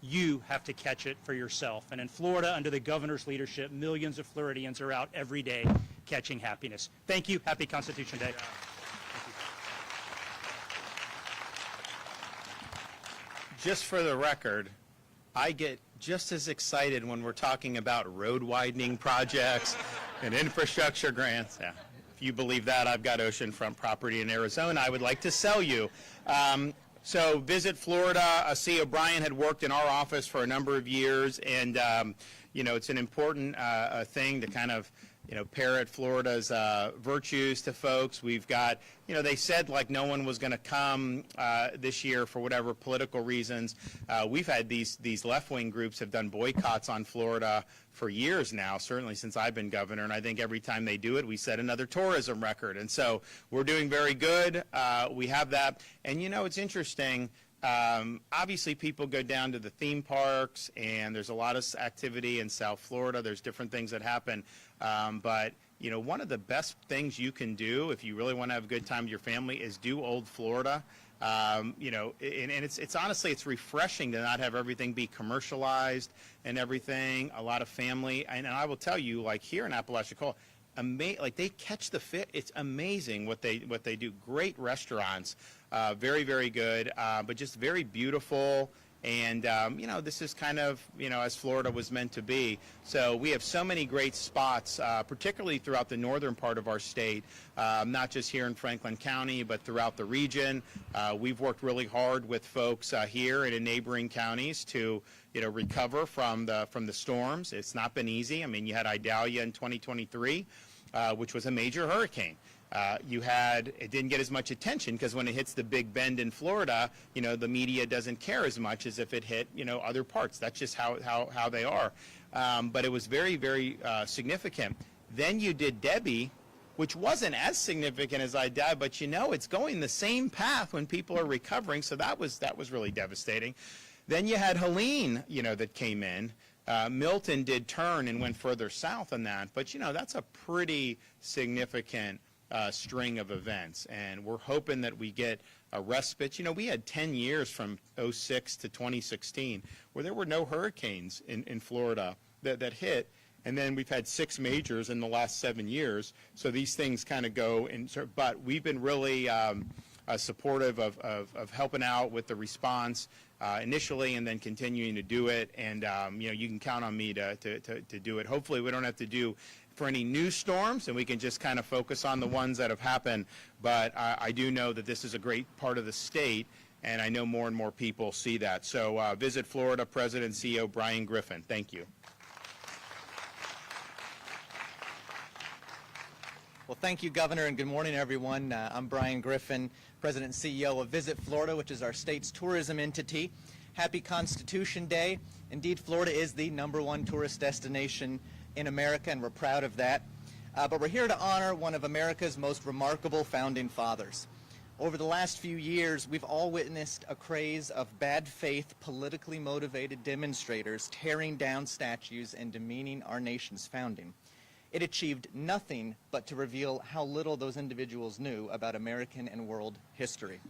E: You have to catch it for yourself." And in Florida, under the governor's leadership, millions of Floridians are out every day catching happiness. Thank you. Happy Constitution Day.
C: Just for the record, I get just as excited when we're talking about road widening projects and infrastructure grants. Yeah. If you believe that, I've got oceanfront property in Arizona I would like to sell you. So visit Florida. C. O'Brien had worked in our office for a number of years, and it's an important thing to kind of parrot Florida's virtues to folks. We've got, they said like no one was going to come this year for whatever political reasons. We've had these left-wing groups have done boycotts on Florida for years now, certainly since I've been governor, and I think every time they do it, we set another tourism record. And so we're doing very good. We have that. And, it's interesting. Obviously, people go down to the theme parks, and there's a lot of activity in South Florida. There's different things that happen. But one of the best things you can do if you really want to have a good time with your family is do Old Florida. And it's honestly, it's refreshing to not have everything be commercialized and everything, a lot of family. And I will tell you, like here in Apalachicola, like they catch the fit. It's amazing what they do. Great restaurants, very, very good, but just very beautiful. And, this is kind of, as Florida was meant to be. So we have so many great spots, particularly throughout the northern part of our state, not just here in Franklin County, but throughout the region. We've worked really hard with folks here and in neighboring counties to, recover from the storms. It's not been easy. I mean, you had Idalia in 2023, which was a major hurricane. It didn't get as much attention because when it hits the Big Bend in Florida, the media doesn't care as much as if it hit, other parts. That's just how they are. But it was very, very significant. Then you did Debbie, which wasn't as significant as Idalia, but it's going the same path when people are recovering. So that was really devastating. Then you had Helene, that came in. Milton did turn and went further south on that. But, that's a pretty significant string of events, and we're hoping that we get a respite. We had 10 years from 2006 to 2016 where there were no hurricanes in Florida that hit, and then we've had 6 majors in the last 7 years, so these things kind of go in. But we've been really supportive of helping out with the response initially and then continuing to do it. And, you can count on me to do it. Hopefully we don't have to do for any new storms, and we can just kind of focus on the ones that have happened. But I do know that this is a great part of the state, and I know more and more people see that. So Visit Florida President and CEO Brian Griffin. Thank you.
F: Well, thank you, Governor, and good morning, everyone. I'm Brian Griffin, President and CEO of Visit Florida, which is our state's tourism entity. Happy Constitution Day. Indeed, Florida is the #1 tourist destination in America, and we're proud of that. But we're here to honor one of America's most remarkable founding fathers. Over the last few years, we've all witnessed a craze of bad faith, politically motivated demonstrators tearing down statues and demeaning our nation's founding. It achieved nothing but to reveal how little those individuals knew about American and world history.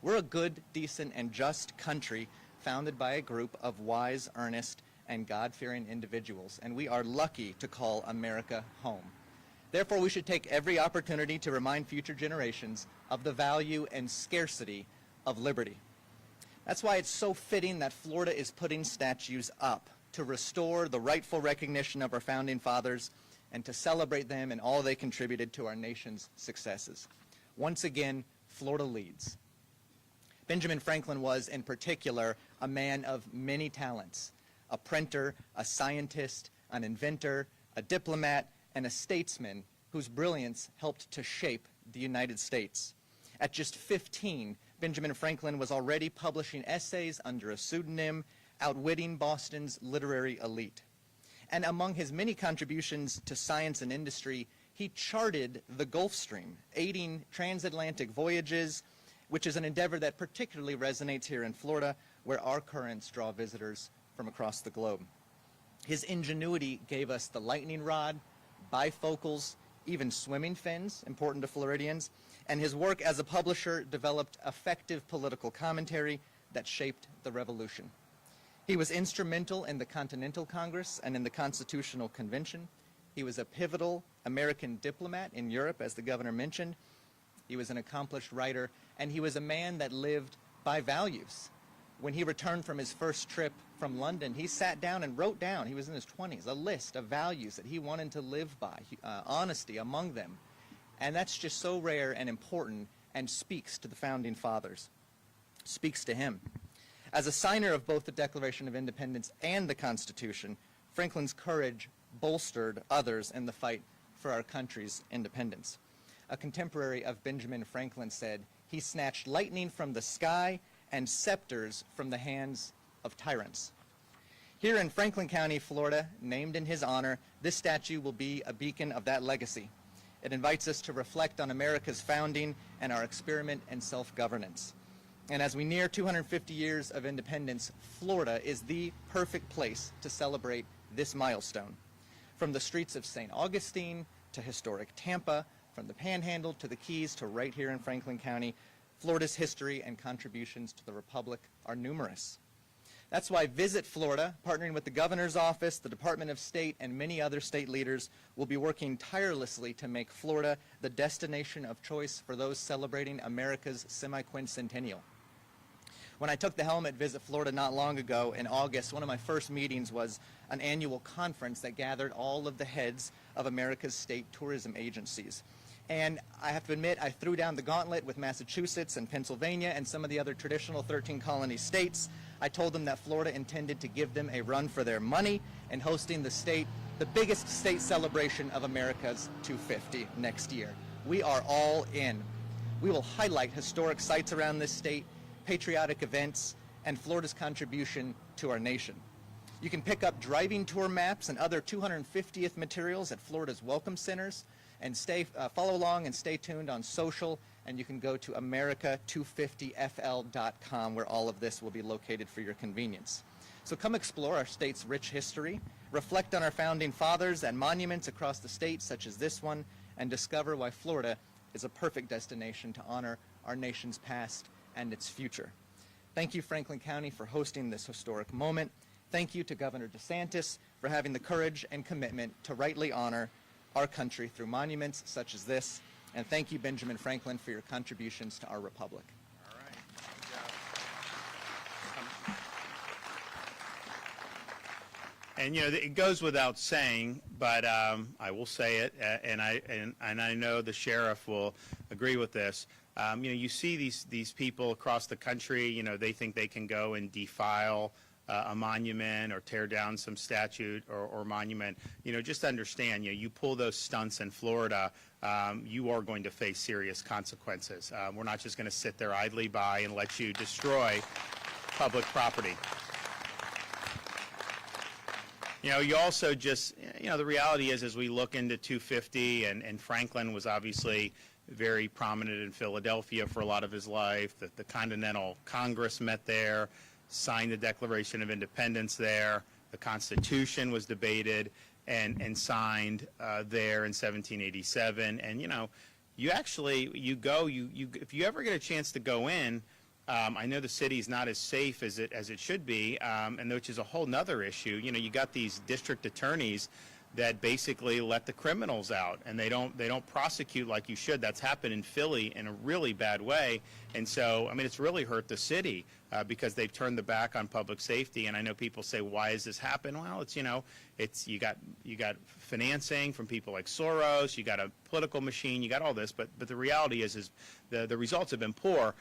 F: We're a good, decent, and just country founded by a group of wise, earnest, and God-fearing individuals, and we are lucky to call America home. Therefore, we should take every opportunity to remind future generations of the value and scarcity of liberty. That's why it's so fitting that Florida is putting statues up to restore the rightful recognition of our founding fathers and to celebrate them and all they contributed to our nation's successes. Once again, Florida leads. Benjamin Franklin was, in particular, a man of many talents. A printer, a scientist, an inventor, a diplomat, and a statesman whose brilliance helped to shape the United States. At just 15, Benjamin Franklin was already publishing essays under a pseudonym, outwitting Boston's literary elite. And among his many contributions to science and industry, he charted the Gulf Stream, aiding transatlantic voyages, which is an endeavor that particularly resonates here in Florida, where our currents draw visitors from across the globe. His ingenuity gave us the lightning rod, bifocals, even swimming fins, important to Floridians, and his work as a publisher developed effective political commentary that shaped the revolution. He was instrumental in the Continental Congress and in the Constitutional Convention. He was a pivotal American diplomat in Europe, as the governor mentioned. He was an accomplished writer, and he was a man that lived by values. When he returned from his first trip from London, he sat down and wrote down, he was in his 20s, a list of values that he wanted to live by, honesty among them. And that's just so rare and important and speaks to the founding fathers, speaks to him. As a signer of both the Declaration of Independence and the Constitution, Franklin's courage bolstered others in the fight for our country's independence. A contemporary of Benjamin Franklin said, "He snatched lightning from the sky and scepters from the hands of tyrants." Here in Franklin County, Florida, named in his honor, this statue will be a beacon of that legacy. It invites us to reflect on America's founding and our experiment in self-governance. And as we near 250 years of independence, Florida is the perfect place to celebrate this milestone. From the streets of St. Augustine to historic Tampa, from the Panhandle to the Keys to right here in Franklin County, Florida's history and contributions to the Republic are numerous. That's why Visit Florida, partnering with the Governor's Office, the Department of State, and many other state leaders, will be working tirelessly to make Florida the destination of choice for those celebrating America's semi-quincentennial. When I took the helm at Visit Florida not long ago in August, one of my first meetings was an annual conference that gathered all of the heads of America's state tourism agencies. And I have to admit, I threw down the gauntlet with Massachusetts and Pennsylvania and some of the other traditional 13 colony states. I told them that Florida intended to give them a run for their money in hosting the biggest state celebration of America's 250 next year. We are all in. We will highlight historic sites around this state, patriotic events, and Florida's contribution to our nation. You can pick up driving tour maps and other 250th materials at Florida's welcome centers, and follow along and stay tuned on social, and you can go to america250fl.com where all of this will be located for your convenience. So come explore our state's rich history, reflect on our founding fathers and monuments across the state such as this one, and discover why Florida is a perfect destination to honor our nation's past and its future. Thank you, Franklin County, for hosting this historic moment. Thank you to Governor DeSantis for having the courage and commitment to rightly honor our country through monuments such as this. And thank you, Benjamin Franklin, for your contributions to our republic.
C: All right. Good job. And you know, it goes without saying, but I will say it, and I know the sheriff will agree with this. You know, you see these people across the country. You know, they think they can go and defile a monument or tear down some statue or monument. You know, just understand. You know, you pull those stunts in Florida, you are going to face serious consequences. We're not just going to sit there idly by and let you destroy public property. You know, you also just, you know, the reality is as we look into 250, and Franklin was obviously very prominent in Philadelphia for a lot of his life. The Continental Congress met there, signed the Declaration of Independence there. The Constitution was debated and signed there in 1787. And, you know, you actually, if you ever get a chance to go in, I know the city's not as safe as it should be, and which is a whole nother issue. You know, you got these district attorneys that basically let the criminals out, and they don't prosecute like you should. That's happened in Philly in a really bad way, and so I mean it's really hurt the city because they've turned the back on public safety. And I know people say, why has this happened? Well, it's, you know, it's you got financing from people like Soros, you got a political machine, you got all this, but the reality is the results have been poor.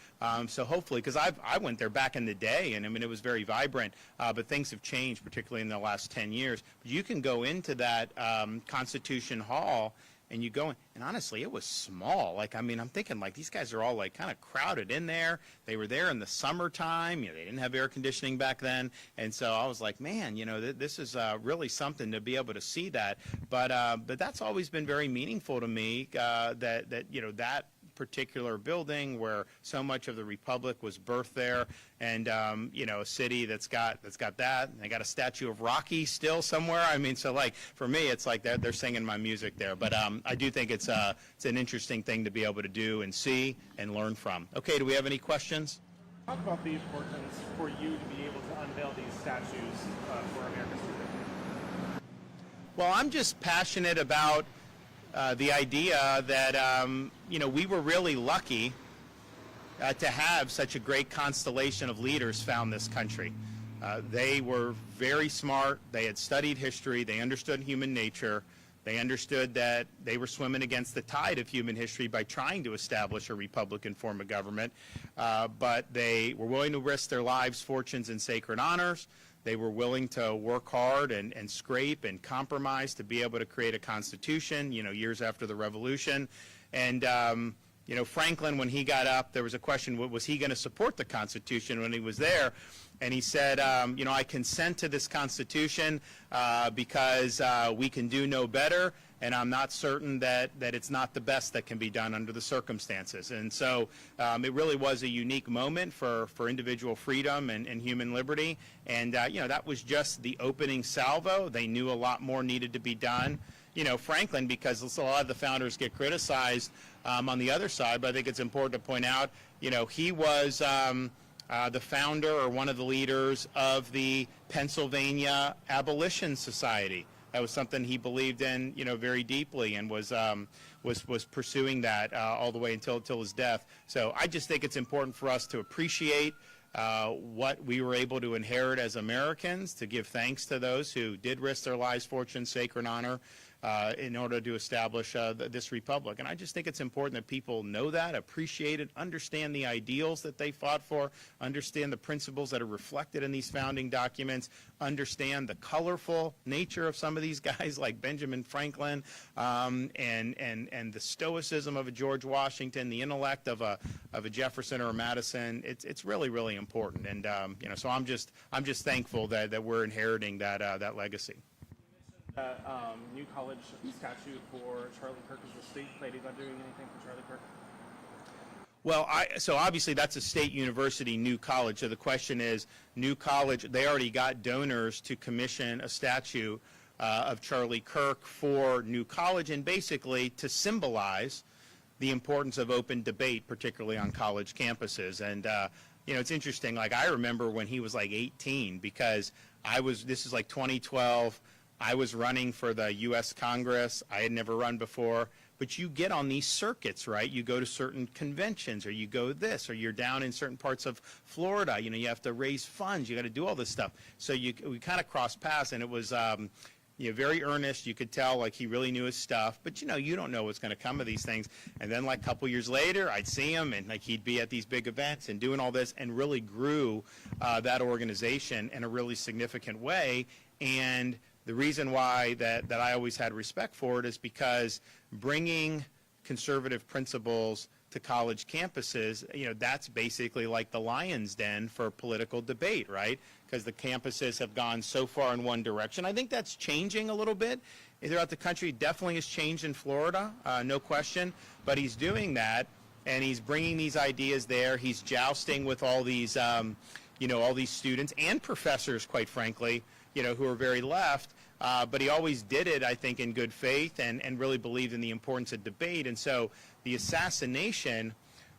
C: So hopefully, because I went there back in the day, and I mean it was very vibrant, but things have changed, particularly in the last 10 years. But you can go into that Constitution Hall, and you go in, and honestly, it was small. Like, I mean, I'm thinking, like, these guys are all, like, kind of crowded in there. They were there in the summertime. You know, they didn't have air conditioning back then. And so I was like, man, you know, this is really something to be able to see that. But that's always been very meaningful to me, that you know, that particular building where so much of the republic was birthed there, and you know, a city that's got that, and they got a statue of Rocky still somewhere. I mean, so like for me, it's like they're singing my music there. But I do think it's an interesting thing to be able to do and see and learn from. Okay, do we have any questions?
G: Talk about the importance for you to be able to unveil these statues for America's future.
C: Well, I'm just passionate about the idea that, you know, we were really lucky to have such a great constellation of leaders found this country. They were very smart. They had studied history. They understood human nature. They understood that they were swimming against the tide of human history by trying to establish a Republican form of government. But they were willing to risk their lives, fortunes, and sacred honors. They were willing to work hard and scrape and compromise to be able to create a constitution, you know, years after the Revolution. And, you know, Franklin, when he got up, there was a question, was he going to support the Constitution when he was there? And he said, you know, I consent to this Constitution because we can do no better, and I'm not certain that it's not the best that can be done under the circumstances. And so it really was a unique moment for individual freedom and human liberty. And, you know, that was just the opening salvo. They knew a lot more needed to be done. You know, Franklin, because a lot of the founders get criticized on the other side, but I think it's important to point out, you know, he was the founder or one of the leaders of the Pennsylvania Abolition Society. That was something he believed in, you know, very deeply, and was pursuing that all the way until his death. So I just think it's important for us to appreciate what we were able to inherit as Americans, to give thanks to those who did risk their lives, fortune, sacred honor in order to establish this republic. And I just think it's important that people know that, appreciate it, understand the ideals that they fought for, understand the principles that are reflected in these founding documents, understand the colorful nature of some of these guys like Benjamin Franklin, and the stoicism of a George Washington, the intellect of a Jefferson or a Madison. It's really, really important. And you know, so I'm just thankful that we're inheriting that legacy.
G: New college statue for Charlie Kirk. Is the state planning on doing anything for Charlie Kirk?
C: Well, so obviously that's a state university, New College. So the question is, New College, they already got donors to commission a statue of Charlie Kirk for New College, and basically to symbolize the importance of open debate, particularly on college campuses. And you know, it's interesting. Like, I remember when he was like 18, because this is like 2012. I was running for the U.S. Congress. I had never run before. but you get on these circuits, right? You go to certain conventions, or you go this, or you're down in certain parts of Florida. You know, you have to raise funds. You got to do all this stuff. So we kind of crossed paths, and it was very earnest. You could tell like he really knew his stuff, but you don't know what's going to come of these things. And then like a couple years later, I'd see him, and like he'd be at these big events and doing all this, and really grew that organization in a really significant way. And the reason why that I always had respect for it is because bringing conservative principles to college campuses, that's basically like the lion's den for political debate, right? Because the campuses have gone so far in one direction. I think that's changing a little bit throughout the country. Definitely has changed in Florida, no question. But he's doing that, and he's bringing these ideas there. He's jousting with all these, all these students and professors, quite frankly, who are very left. But he always did it, I think, in good faith and really believed in the importance of debate. And so the assassination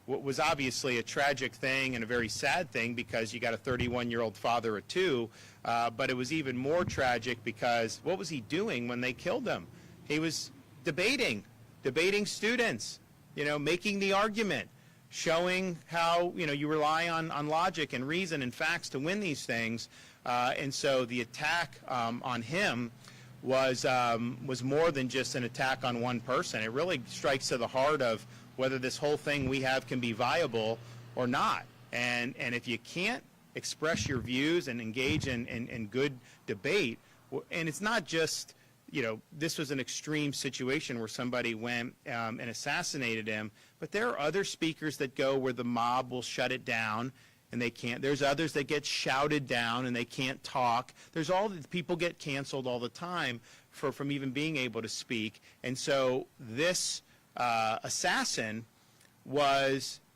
C: was obviously a tragic thing and a very sad thing, because you got a 31-year-old father of two. But it was even more tragic because what was he doing when they killed him? He was debating students, making the argument, showing how, you rely on logic and reason and facts to win these things. And so the attack on him was more than just an attack on one person. It really strikes to the heart of whether this whole thing we have can be viable or not. And if you can't express your views and engage in good debate, and it's not just, this was an extreme situation where somebody went and assassinated him, but there are other speakers that go where the mob will shut it down and they can't. There's others that get shouted down and they can't talk. There's people get canceled all the time from even being able to speak. And so this assassin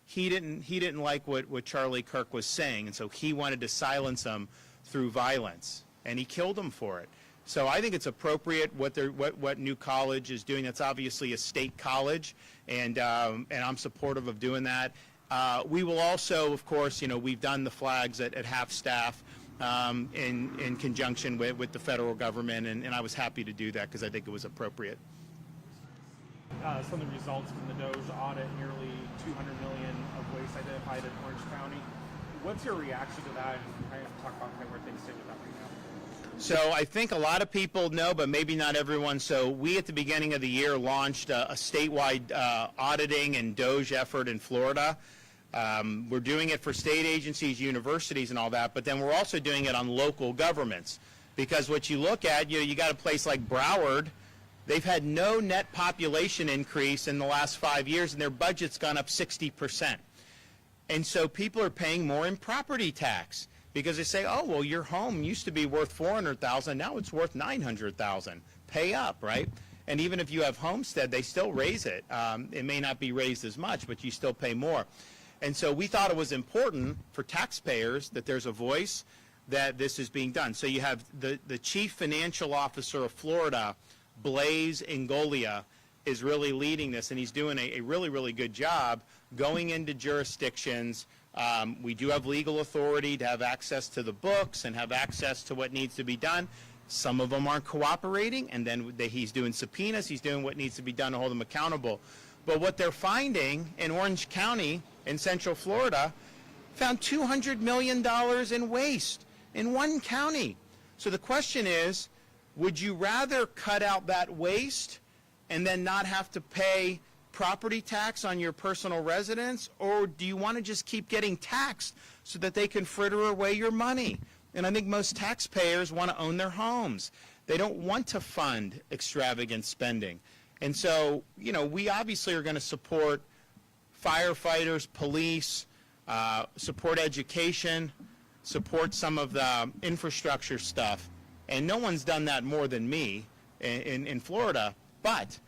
C: he didn't like what Charlie Kirk was saying, and so he wanted to silence him through violence, and he killed him for it. So I think it's appropriate what New College is doing. That's obviously a state college, and I'm supportive of doing that. We will also, of course, we've done the flags at half staff in conjunction with the federal government, and I was happy to do that because I think it was appropriate.
G: Some of the results from the DOJ audit, nearly 200 million of waste identified in Orange County. What's your reaction to that, and kind of talk about where things stand with that right now?
C: So I think a lot of people know, but maybe not everyone. So we, at the beginning of the year, launched a statewide auditing and DOJ effort in Florida. We're doing it for state agencies, universities, and all that, but then we're also doing it on local governments. Because what you look at, you got a place like Broward. They've had no net population increase in the last 5 years, and their budget's gone up 60%. And so people are paying more in property tax because they say, oh, well, your home used to be worth $400,000, now it's worth $900,000. Pay up, right? And even if you have homestead, they still raise it. It may not be raised as much, but you still pay more. And so we thought it was important for taxpayers that there's a voice that this is being done. So you have the chief financial officer of Florida, Blaise Ingoglia, is really leading this, and he's doing a really, really good job going into jurisdictions. We do have legal authority to have access to the books and have access to what needs to be done. Some of them aren't cooperating, and then he's doing subpoenas. He's doing what needs to be done to hold them accountable. But what they're finding in Orange County in Central Florida, found $200 million in waste in one county. So the question is, would you rather cut out that waste and then not have to pay property tax on your personal residence, or do you want to just keep getting taxed so that they can fritter away your money? And I think most taxpayers want to own their homes. They don't want to fund extravagant spending. And so, we obviously are going to support firefighters, police, support education, support some of the infrastructure stuff. And no one's done that more than me in Florida. But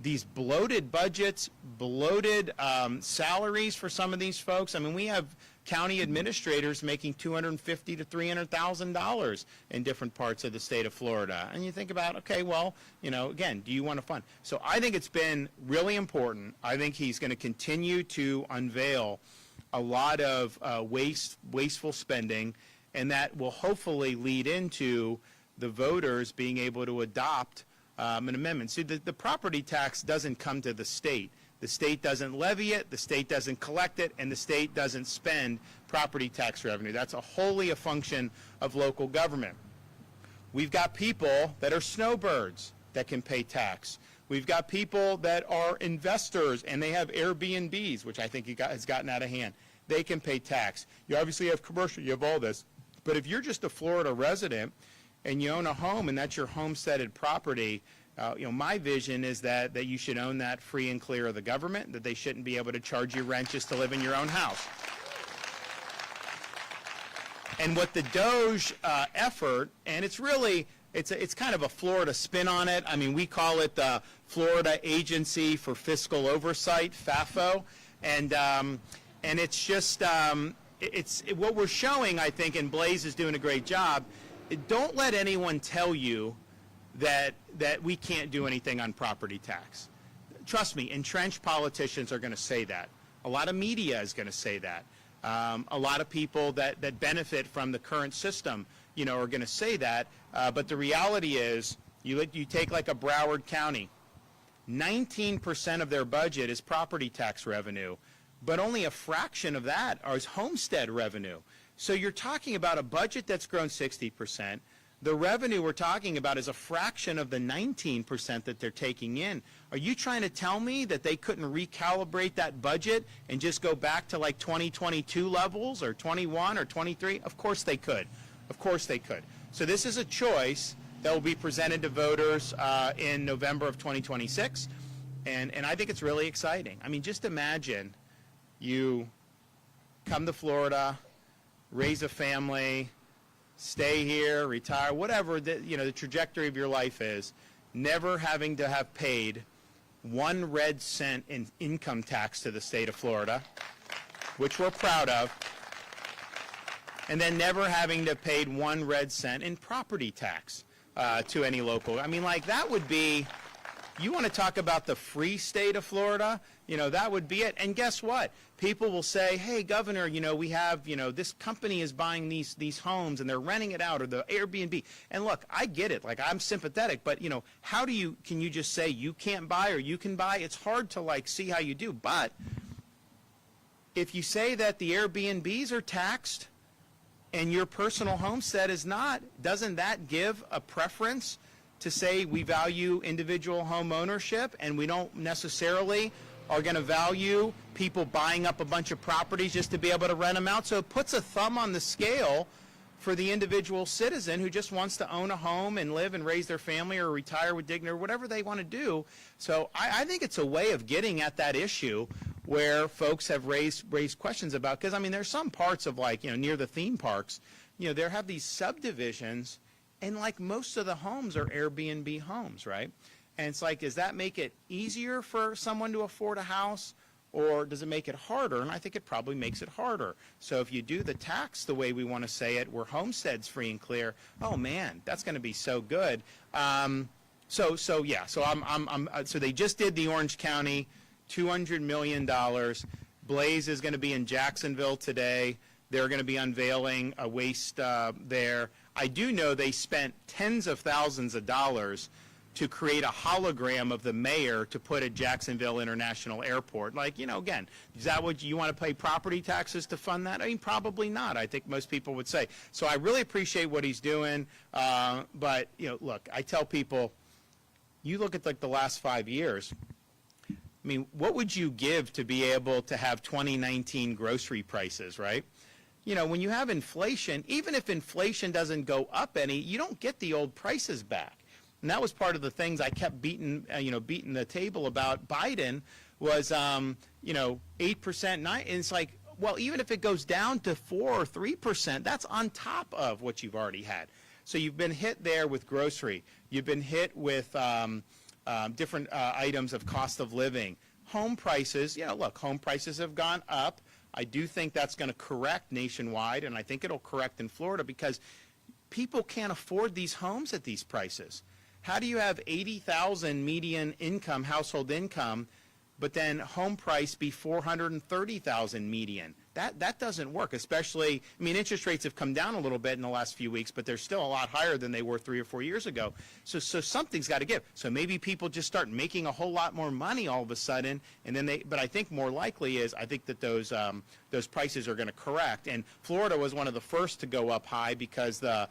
C: these bloated budgets, bloated salaries for some of these folks. I mean, we have county administrators making $250,000 to $300,000 in different parts of the state of Florida. And you think about, okay, well, again, do you want to fund? So I think it's been really important. I think he's going to continue to unveil a lot of wasteful spending, and that will hopefully lead into the voters being able to adopt an amendment. See, the property tax doesn't come to the state. The state doesn't levy it, the state doesn't collect it, and the state doesn't spend property tax revenue. That's wholly a function of local government. We've got people that are snowbirds that can pay tax. We've got people that are investors and they have Airbnbs, which I think has gotten out of hand. They can pay tax. You obviously have commercial, you have all this. But if you're just a Florida resident and you own a home and that's your homesteaded property, my vision is that you should own that free and clear of the government, that they shouldn't be able to charge you rent just to live in your own house. And what the DOGE effort, and it's kind of a Florida spin on it. I mean, we call it the Florida Agency for Fiscal Oversight, FAFO, and it's just what we're showing, I think, and Blaze is doing a great job. Don't let anyone tell you that we can't do anything on property tax. Trust me, entrenched politicians are going to say that. A lot of media is going to say that. A lot of people that benefit from the current system, are going to say that. But the reality is, you take like a Broward County, 19% of their budget is property tax revenue, but only a fraction of that is homestead revenue. So you're talking about a budget that's grown 60%. The revenue we're talking about is a fraction of the 19% that they're taking in. Are you trying to tell me that they couldn't recalibrate that budget and just go back to like 2022 levels or 21 or 23? Of course they could. Of course they could. So this is a choice that will be presented to voters in November of 2026. And I think it's really exciting. I mean, just imagine you come to Florida, raise a family, stay here, retire, whatever the trajectory of your life is, never having to have paid 1 red cent in income tax to the state of Florida, which we're proud of, and then never having to pay 1 red cent in property tax to any local. I mean, like, that would be, you want to talk about the free state of Florida, that would be it. And guess what? People will say, hey, Governor, we have, this company is buying these homes and they're renting it out, or the Airbnb. And look, I get it. Like, I'm sympathetic, but, how can you just say you can't buy or you can buy? It's hard to, see how you do. But if you say that the Airbnbs are taxed and your personal homestead is not, doesn't that give a preference to say we value individual home ownership and we don't necessarily are going to value people buying up a bunch of properties just to be able to rent them out? So it puts a thumb on the scale for the individual citizen who just wants to own a home and live and raise their family or retire with dignity or whatever they want to do. So I think it's a way of getting at that issue where folks have raised questions about, because, I mean, there's some parts of, near the theme parks, there have these subdivisions, and most of the homes are Airbnb homes, right? And it's does that make it easier for someone to afford a house, or does it make it harder? And I think it probably makes it harder. So if you do the tax the way we want to say it, where homestead's free and clear, oh man, that's going to be so good. So they just did the Orange County, $200 million. Blaze is going to be in Jacksonville today. They're going to be unveiling a waste there. I do know they spent tens of thousands of dollars to create a hologram of the mayor to put at Jacksonville International Airport. Again, is that what you want to pay property taxes to fund that? I mean, probably not. I think most people would say. So I really appreciate what he's doing. But, look, I tell people, you look at the last 5 years, I mean, what would you give to be able to have 2019 grocery prices, right? When you have inflation, even if inflation doesn't go up any, you don't get the old prices back. And that was part of the things I kept beating the table about Biden was, 8%, 9%. And it's well, even if it goes down to 4 or 3%, that's on top of what you've already had. So you've been hit there with grocery. You've been hit with different items of cost of living. Home prices, look, home prices have gone up. I do think that's going to correct nationwide, and I think it'll correct in Florida because people can't afford these homes at these prices. How do you have $80,000 median income, household income, but then home price be $430,000 median? That doesn't work, especially, I mean, interest rates have come down a little bit in the last few weeks, but they're still a lot higher than they were 3 or 4 years ago. So something's got to give. So maybe people just start making a whole lot more money all of a sudden, and then but I think more likely is, I think that those prices are going to correct. And Florida was one of the first to go up high because the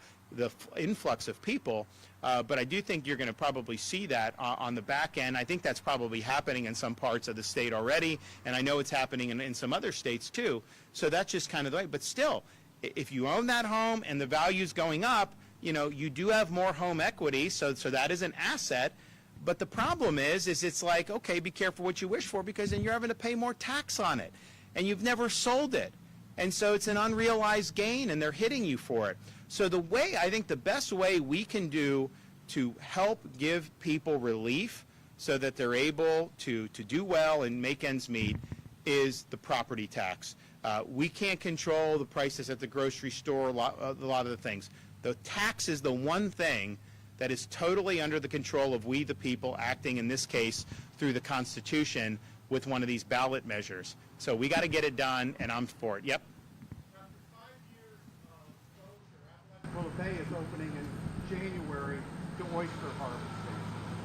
C: influx of people. But I do think you're going to probably see that on the back end. I think that's probably happening in some parts of the state already, and I know it's happening in some other states too. So that's just kind of the way. But still, if you own that home and the value's going up, you know, you do have more home equity, so that is an asset. But the problem is it's like, okay, be careful what you wish for, because then you're having to pay more tax on it, and you've never sold it. And so it's an unrealized gain, and they're hitting you for it. So the way, I think the best way we can do to help give people relief so that they're able to do well and make ends meet is the property tax. We can't control the prices at the grocery store, a lot of the things. The tax is the one thing that is totally under the control of we the people, acting in this case through the Constitution with one of these ballot measures. So we got to get it done, and I'm for it. Yep.
G: Apalachicola Bay is opening in January to oyster harvesting.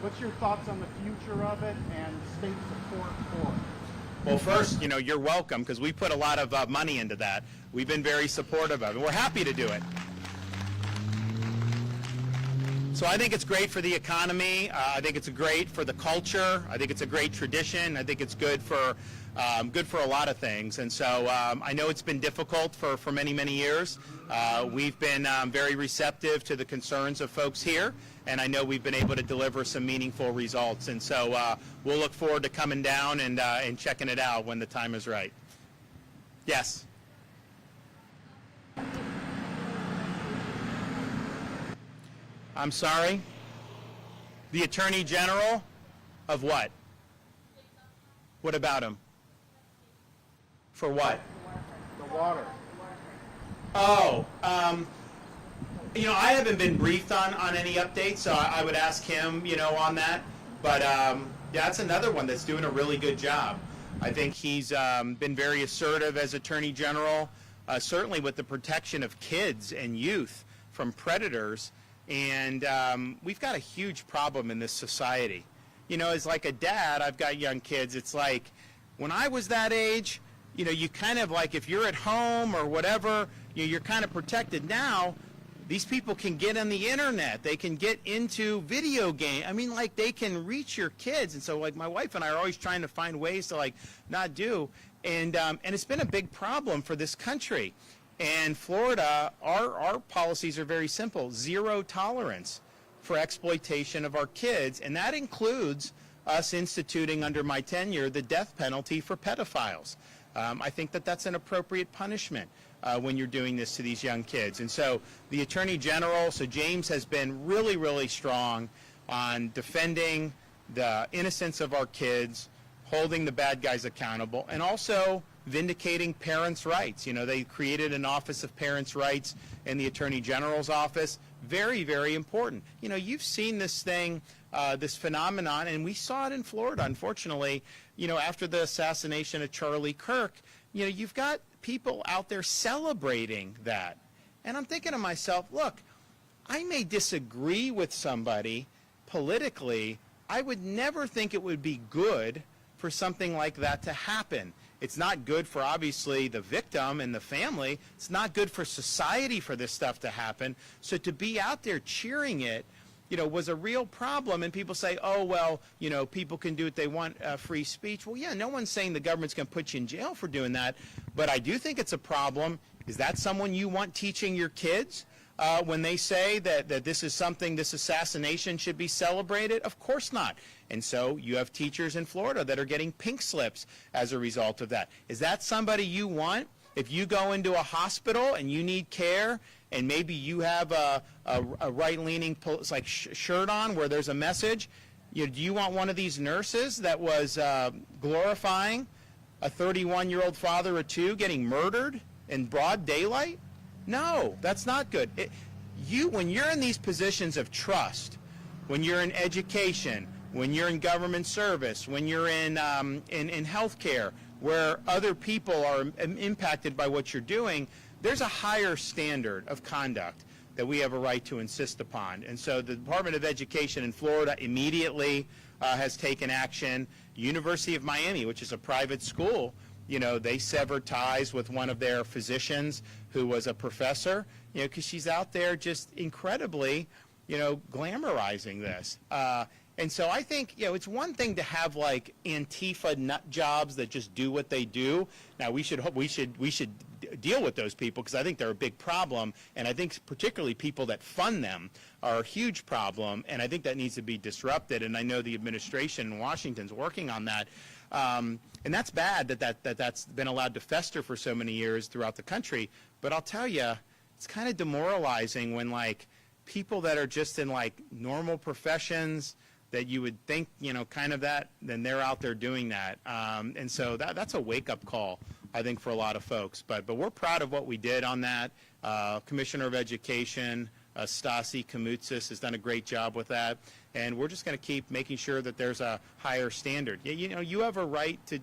G: What's your thoughts on the future of it and state support for it?
C: Well, first, you know, you're welcome, because we put a lot of money into that. We've been very supportive of it. We're happy to do it. So I think it's great for the economy. I think it's great for the culture. I think it's a great tradition. I think it's good for a lot of things. And so I know it's been difficult for many, many years. We've been very receptive to the concerns of folks here, and I know we've been able to deliver some meaningful results. And so we'll look forward to coming down and checking it out when the time is right. Yes. I'm sorry? The Attorney General of what? What about him? For what?
G: The water.
C: Oh, you know, I haven't been briefed on any updates, so I would ask him, you know, on that. But yeah, that's another one that's doing a really good job. I think he's been very assertive as Attorney General, certainly with the protection of kids and youth from predators. And we've got a huge problem in this society. You know, as like a dad, I've got young kids. It's like when I was that age, you know, you kind of like, if you're at home or whatever, you're kind of protected. Now, these people can get on the internet. They can get into video games. I mean, like, they can reach your kids. And so, like, my wife and I are always trying to find ways to, like, not do. And it's been a big problem for this country. And Florida, our policies are very simple: zero tolerance for exploitation of our kids, and that includes us instituting under my tenure the death penalty for pedophiles. I think that that's an appropriate punishment when you're doing this to these young kids. And so the Attorney General, so James, has been really, really strong on defending the innocence of our kids, holding the bad guys accountable, and also vindicating parents' rights. You know, they created an Office of Parents' Rights in the Attorney General's office. Very, very important. You know, you've seen this thing, this phenomenon, and we saw it in Florida, unfortunately. You know, after the assassination of Charlie Kirk, you know, you've got people out there celebrating that. And I'm thinking to myself, look, I may disagree with somebody politically. I would never think it would be good for something like that to happen. It's not good for, obviously, the victim and the family. It's not good for society for this stuff to happen. So to be out there cheering it, you know, was a real problem. And people say, oh, well, you know, people can do what they want, free speech. Well, yeah, no one's saying the government's going to put you in jail for doing that. But I do think it's a problem. Is that someone you want teaching your kids? When they say that this is something, this assassination should be celebrated? Of course not. And so you have teachers in Florida that are getting pink slips as a result of that. Is that somebody you want? If you go into a hospital and you need care, and maybe you have a right-leaning like shirt on where there's a message, do you want one of these nurses that was glorifying a 31-year-old father of two getting murdered in broad daylight? No, that's not good. When you're in these positions of trust, when you're in education, when you're in government service, when you're in healthcare, where other people are impacted by what you're doing, there's a higher standard of conduct that we have a right to insist upon. And so the Department of Education in Florida immediately has taken action. University of Miami, which is a private school, you know, they severed ties with one of their physicians who was a professor, you know, because she's out there just incredibly, you know, glamorizing this. And so I think, you know, it's one thing to have like Antifa nut jobs that just do what they do. Now we should deal with those people because I think they're a big problem, and I think particularly people that fund them are a huge problem, and I think that needs to be disrupted. And I know the administration in Washington's working on that. And that's bad that's been allowed to fester for so many years throughout the country. But I'll tell you, it's kind of demoralizing when like people that are just in like normal professions that you would think, you know, kind of that, then they're out there doing that. And so that's a wake-up call, I think, for a lot of folks. But we're proud of what we did on that. Commissioner of Education, Stasi Koumoutsas, has done a great job with that. And we're just going to keep making sure that there's a higher standard. You know, you have a right to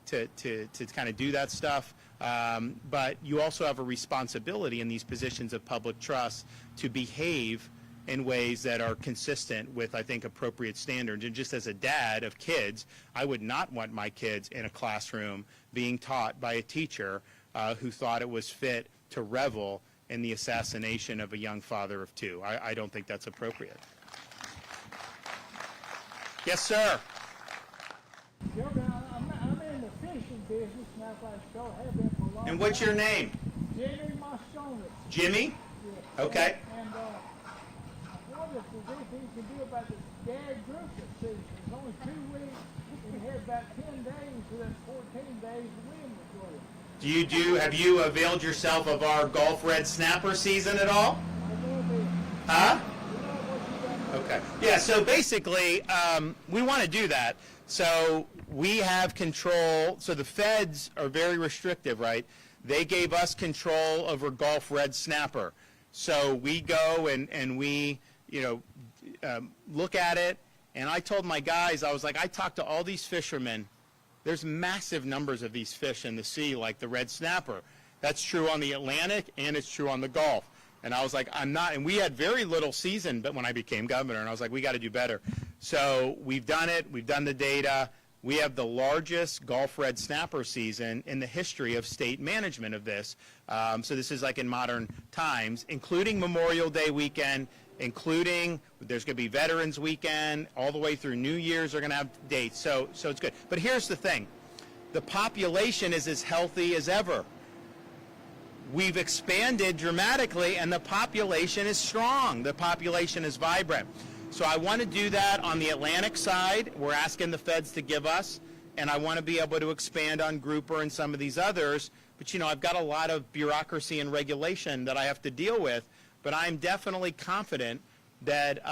C: kind of do that stuff, but you also have a responsibility in these positions of public trust to behave in ways that are consistent with, I think, appropriate standards. And just as a dad of kids, I would not want my kids in a classroom being taught by a teacher who thought it was fit to revel in the assassination of a young father of two. I don't think that's appropriate. Yes, sir.
H: Governor, I'm in the fishing business, and Apalachicola have been for a long time.
C: And what's your name?
H: Jimmy Mosconis.
C: Jimmy?
H: Yeah.
C: Okay.
H: And I wonder if there's anything you can do about this gag grouping season. It's only 2 weeks, and you have about 10 days, so that's 14 days to win the tournament.
C: Have you availed yourself of our Gulf Red Snapper season at all?
H: I will be.
C: Huh?
H: You know what you got.
C: Okay. Yeah, so basically, we want to do that. So we have control. So the feds are very restrictive, right? They gave us control over Gulf Red Snapper. So we go and we, you know, look at it. And I told my guys, I was like, I talked to all these fishermen. There's massive numbers of these fish in the sea, like the red snapper. That's true on the Atlantic, and it's true on the Gulf. And I was like, I'm not, and we had very little season, but when I became governor, and I was like, we got to do better. So we've done it. We've done the data. We have the largest Gulf red snapper season in the history of state management of this. So this is like in modern times, including Memorial Day weekend, including there's going to be Veterans Weekend, all the way through New Year's are going to have dates. So it's good. But here's the thing. The population is as healthy as ever. We've expanded dramatically, and the population is strong. The population is vibrant. So I want to do that on the Atlantic side. We're asking the feds to give us, and I want to be able to expand on grouper and some of these others. But, you know, I've got a lot of bureaucracy and regulation that I have to deal with. But I'm definitely confident that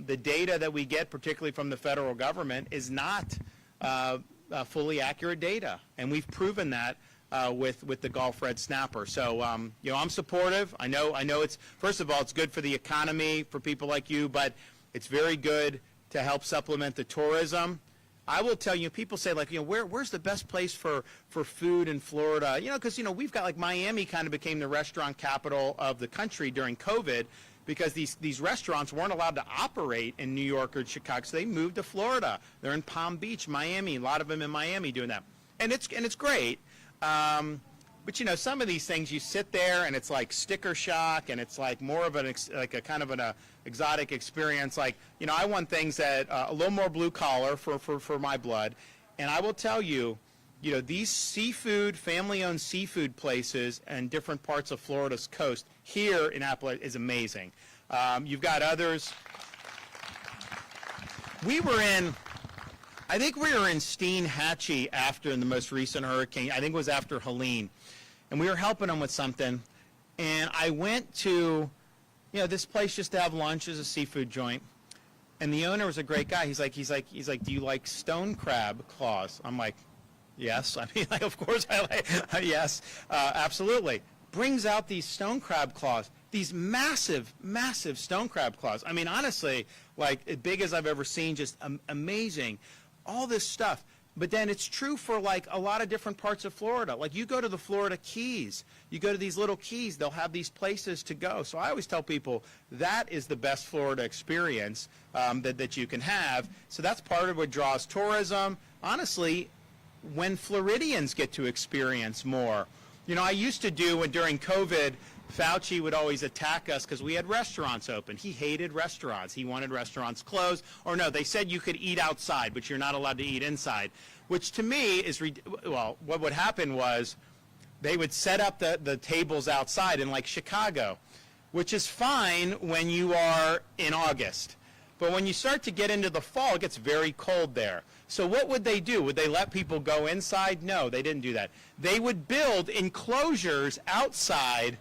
C: the data that we get, particularly from the federal government, is not fully accurate data. And we've proven that with the Gulf red snapper. So, you know, I'm supportive. I know it's, first of all, it's good for the economy, for people like you, but it's very good to help supplement the tourism. I will tell you, people say, like, you know, where's the best place for food in Florida? You know, because, you know, we've got, like, Miami kind of became the restaurant capital of the country during COVID because these restaurants weren't allowed to operate in New York or Chicago, so they moved to Florida. They're in Palm Beach, Miami, a lot of them in Miami doing that. And it's great. But, you know, some of these things, you sit there and it's like sticker shock, and it's like more of an kind of an exotic experience. Like, you know, I want things that a little more blue collar for my blood. And I will tell you, you know, these seafood, family-owned seafood places in different parts of Florida's coast here in Appalachia is amazing. You've got others. I think we were in Steinhatchee after the most recent hurricane. I think it was after Helene. And we were helping them with something. And I went to, you know, this place just to have lunch as a seafood joint. And the owner was a great guy. He's like, do you like stone crab claws? I'm like, yes. I mean, like, of course I like, yes, absolutely. Brings out these stone crab claws, these massive, massive stone crab claws. I mean, honestly, like, as big as I've ever seen, just amazing. All this stuff. But then it's true for like a lot of different parts of Florida. Like you go to the Florida Keys, you go to these little keys, they'll have these places to go. So I always tell people that is the best Florida experience that you can have. So that's part of what draws tourism. Honestly, when Floridians get to experience more. You know, I used to do when during COVID, Fauci would always attack us because we had restaurants open. He hated restaurants. He wanted restaurants closed. Or no, they said you could eat outside, but you're not allowed to eat inside, which to me is, well, what would happen was they would set up the tables outside in like Chicago, which is fine when you are in August. But when you start to get into the fall, it gets very cold there. So what would they do? Would they let people go inside? No, they didn't do that. They would build enclosures outside,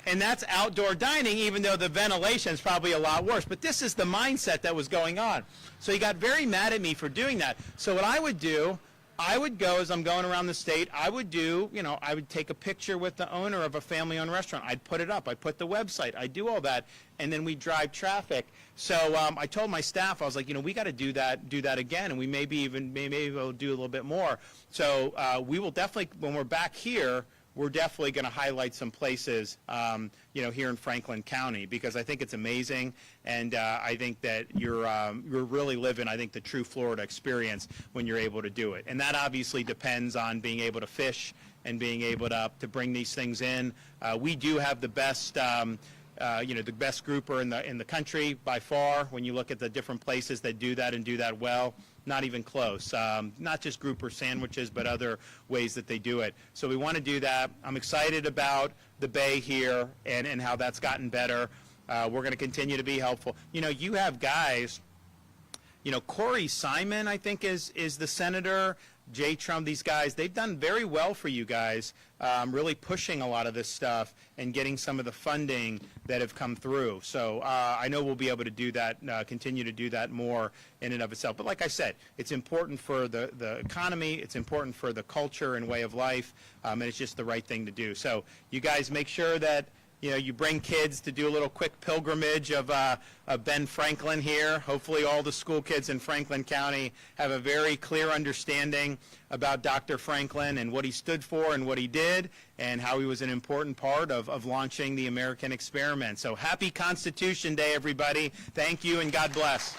C: and that's outdoor dining, even though the ventilation is probably a lot worse. But this is the mindset that was going on. So he got very mad at me for doing that. So what I would do, I would go as I'm going around the state, I would do, you know, I would take a picture with the owner of a family-owned restaurant. I'd put it up. I'd put the website. I'd do all that, and then we'd drive traffic. So I told my staff, I was like, you know, we got to do that again, and we maybe we'll do a little bit more. So we will definitely, when we're back here, we're definitely going to highlight some places, you know, here in Franklin County, because I think it's amazing, and I think that you're really living, I think, the true Florida experience when you're able to do it. And that obviously depends on being able to fish and being able to bring these things in. We do have the best, you know, the best grouper in the country by far. When you look at the different places that do that and do that well. Not even close. Not just grouper sandwiches, but other ways that they do it. So we want to do that. I'm excited about the Bay here and how that's gotten better. We're going to continue to be helpful. You know, you have guys, you know, Corey Simon, I think, is the senator. Jay Trump, these guys, they've done very well for you guys, really pushing a lot of this stuff and getting some of the funding that have come through. So I know we'll be able to do that, continue to do that more in and of itself. But like I said, it's important for the economy, it's important for the culture and way of life, and it's just the right thing to do. So you guys make sure that, you know, you bring kids to do a little quick pilgrimage of Ben Franklin here. Hopefully all the school kids in Franklin County have a very clear understanding about Dr. Franklin and what he stood for and what he did and how he was an important part of launching the American experiment. So happy Constitution Day, everybody. Thank you and God bless.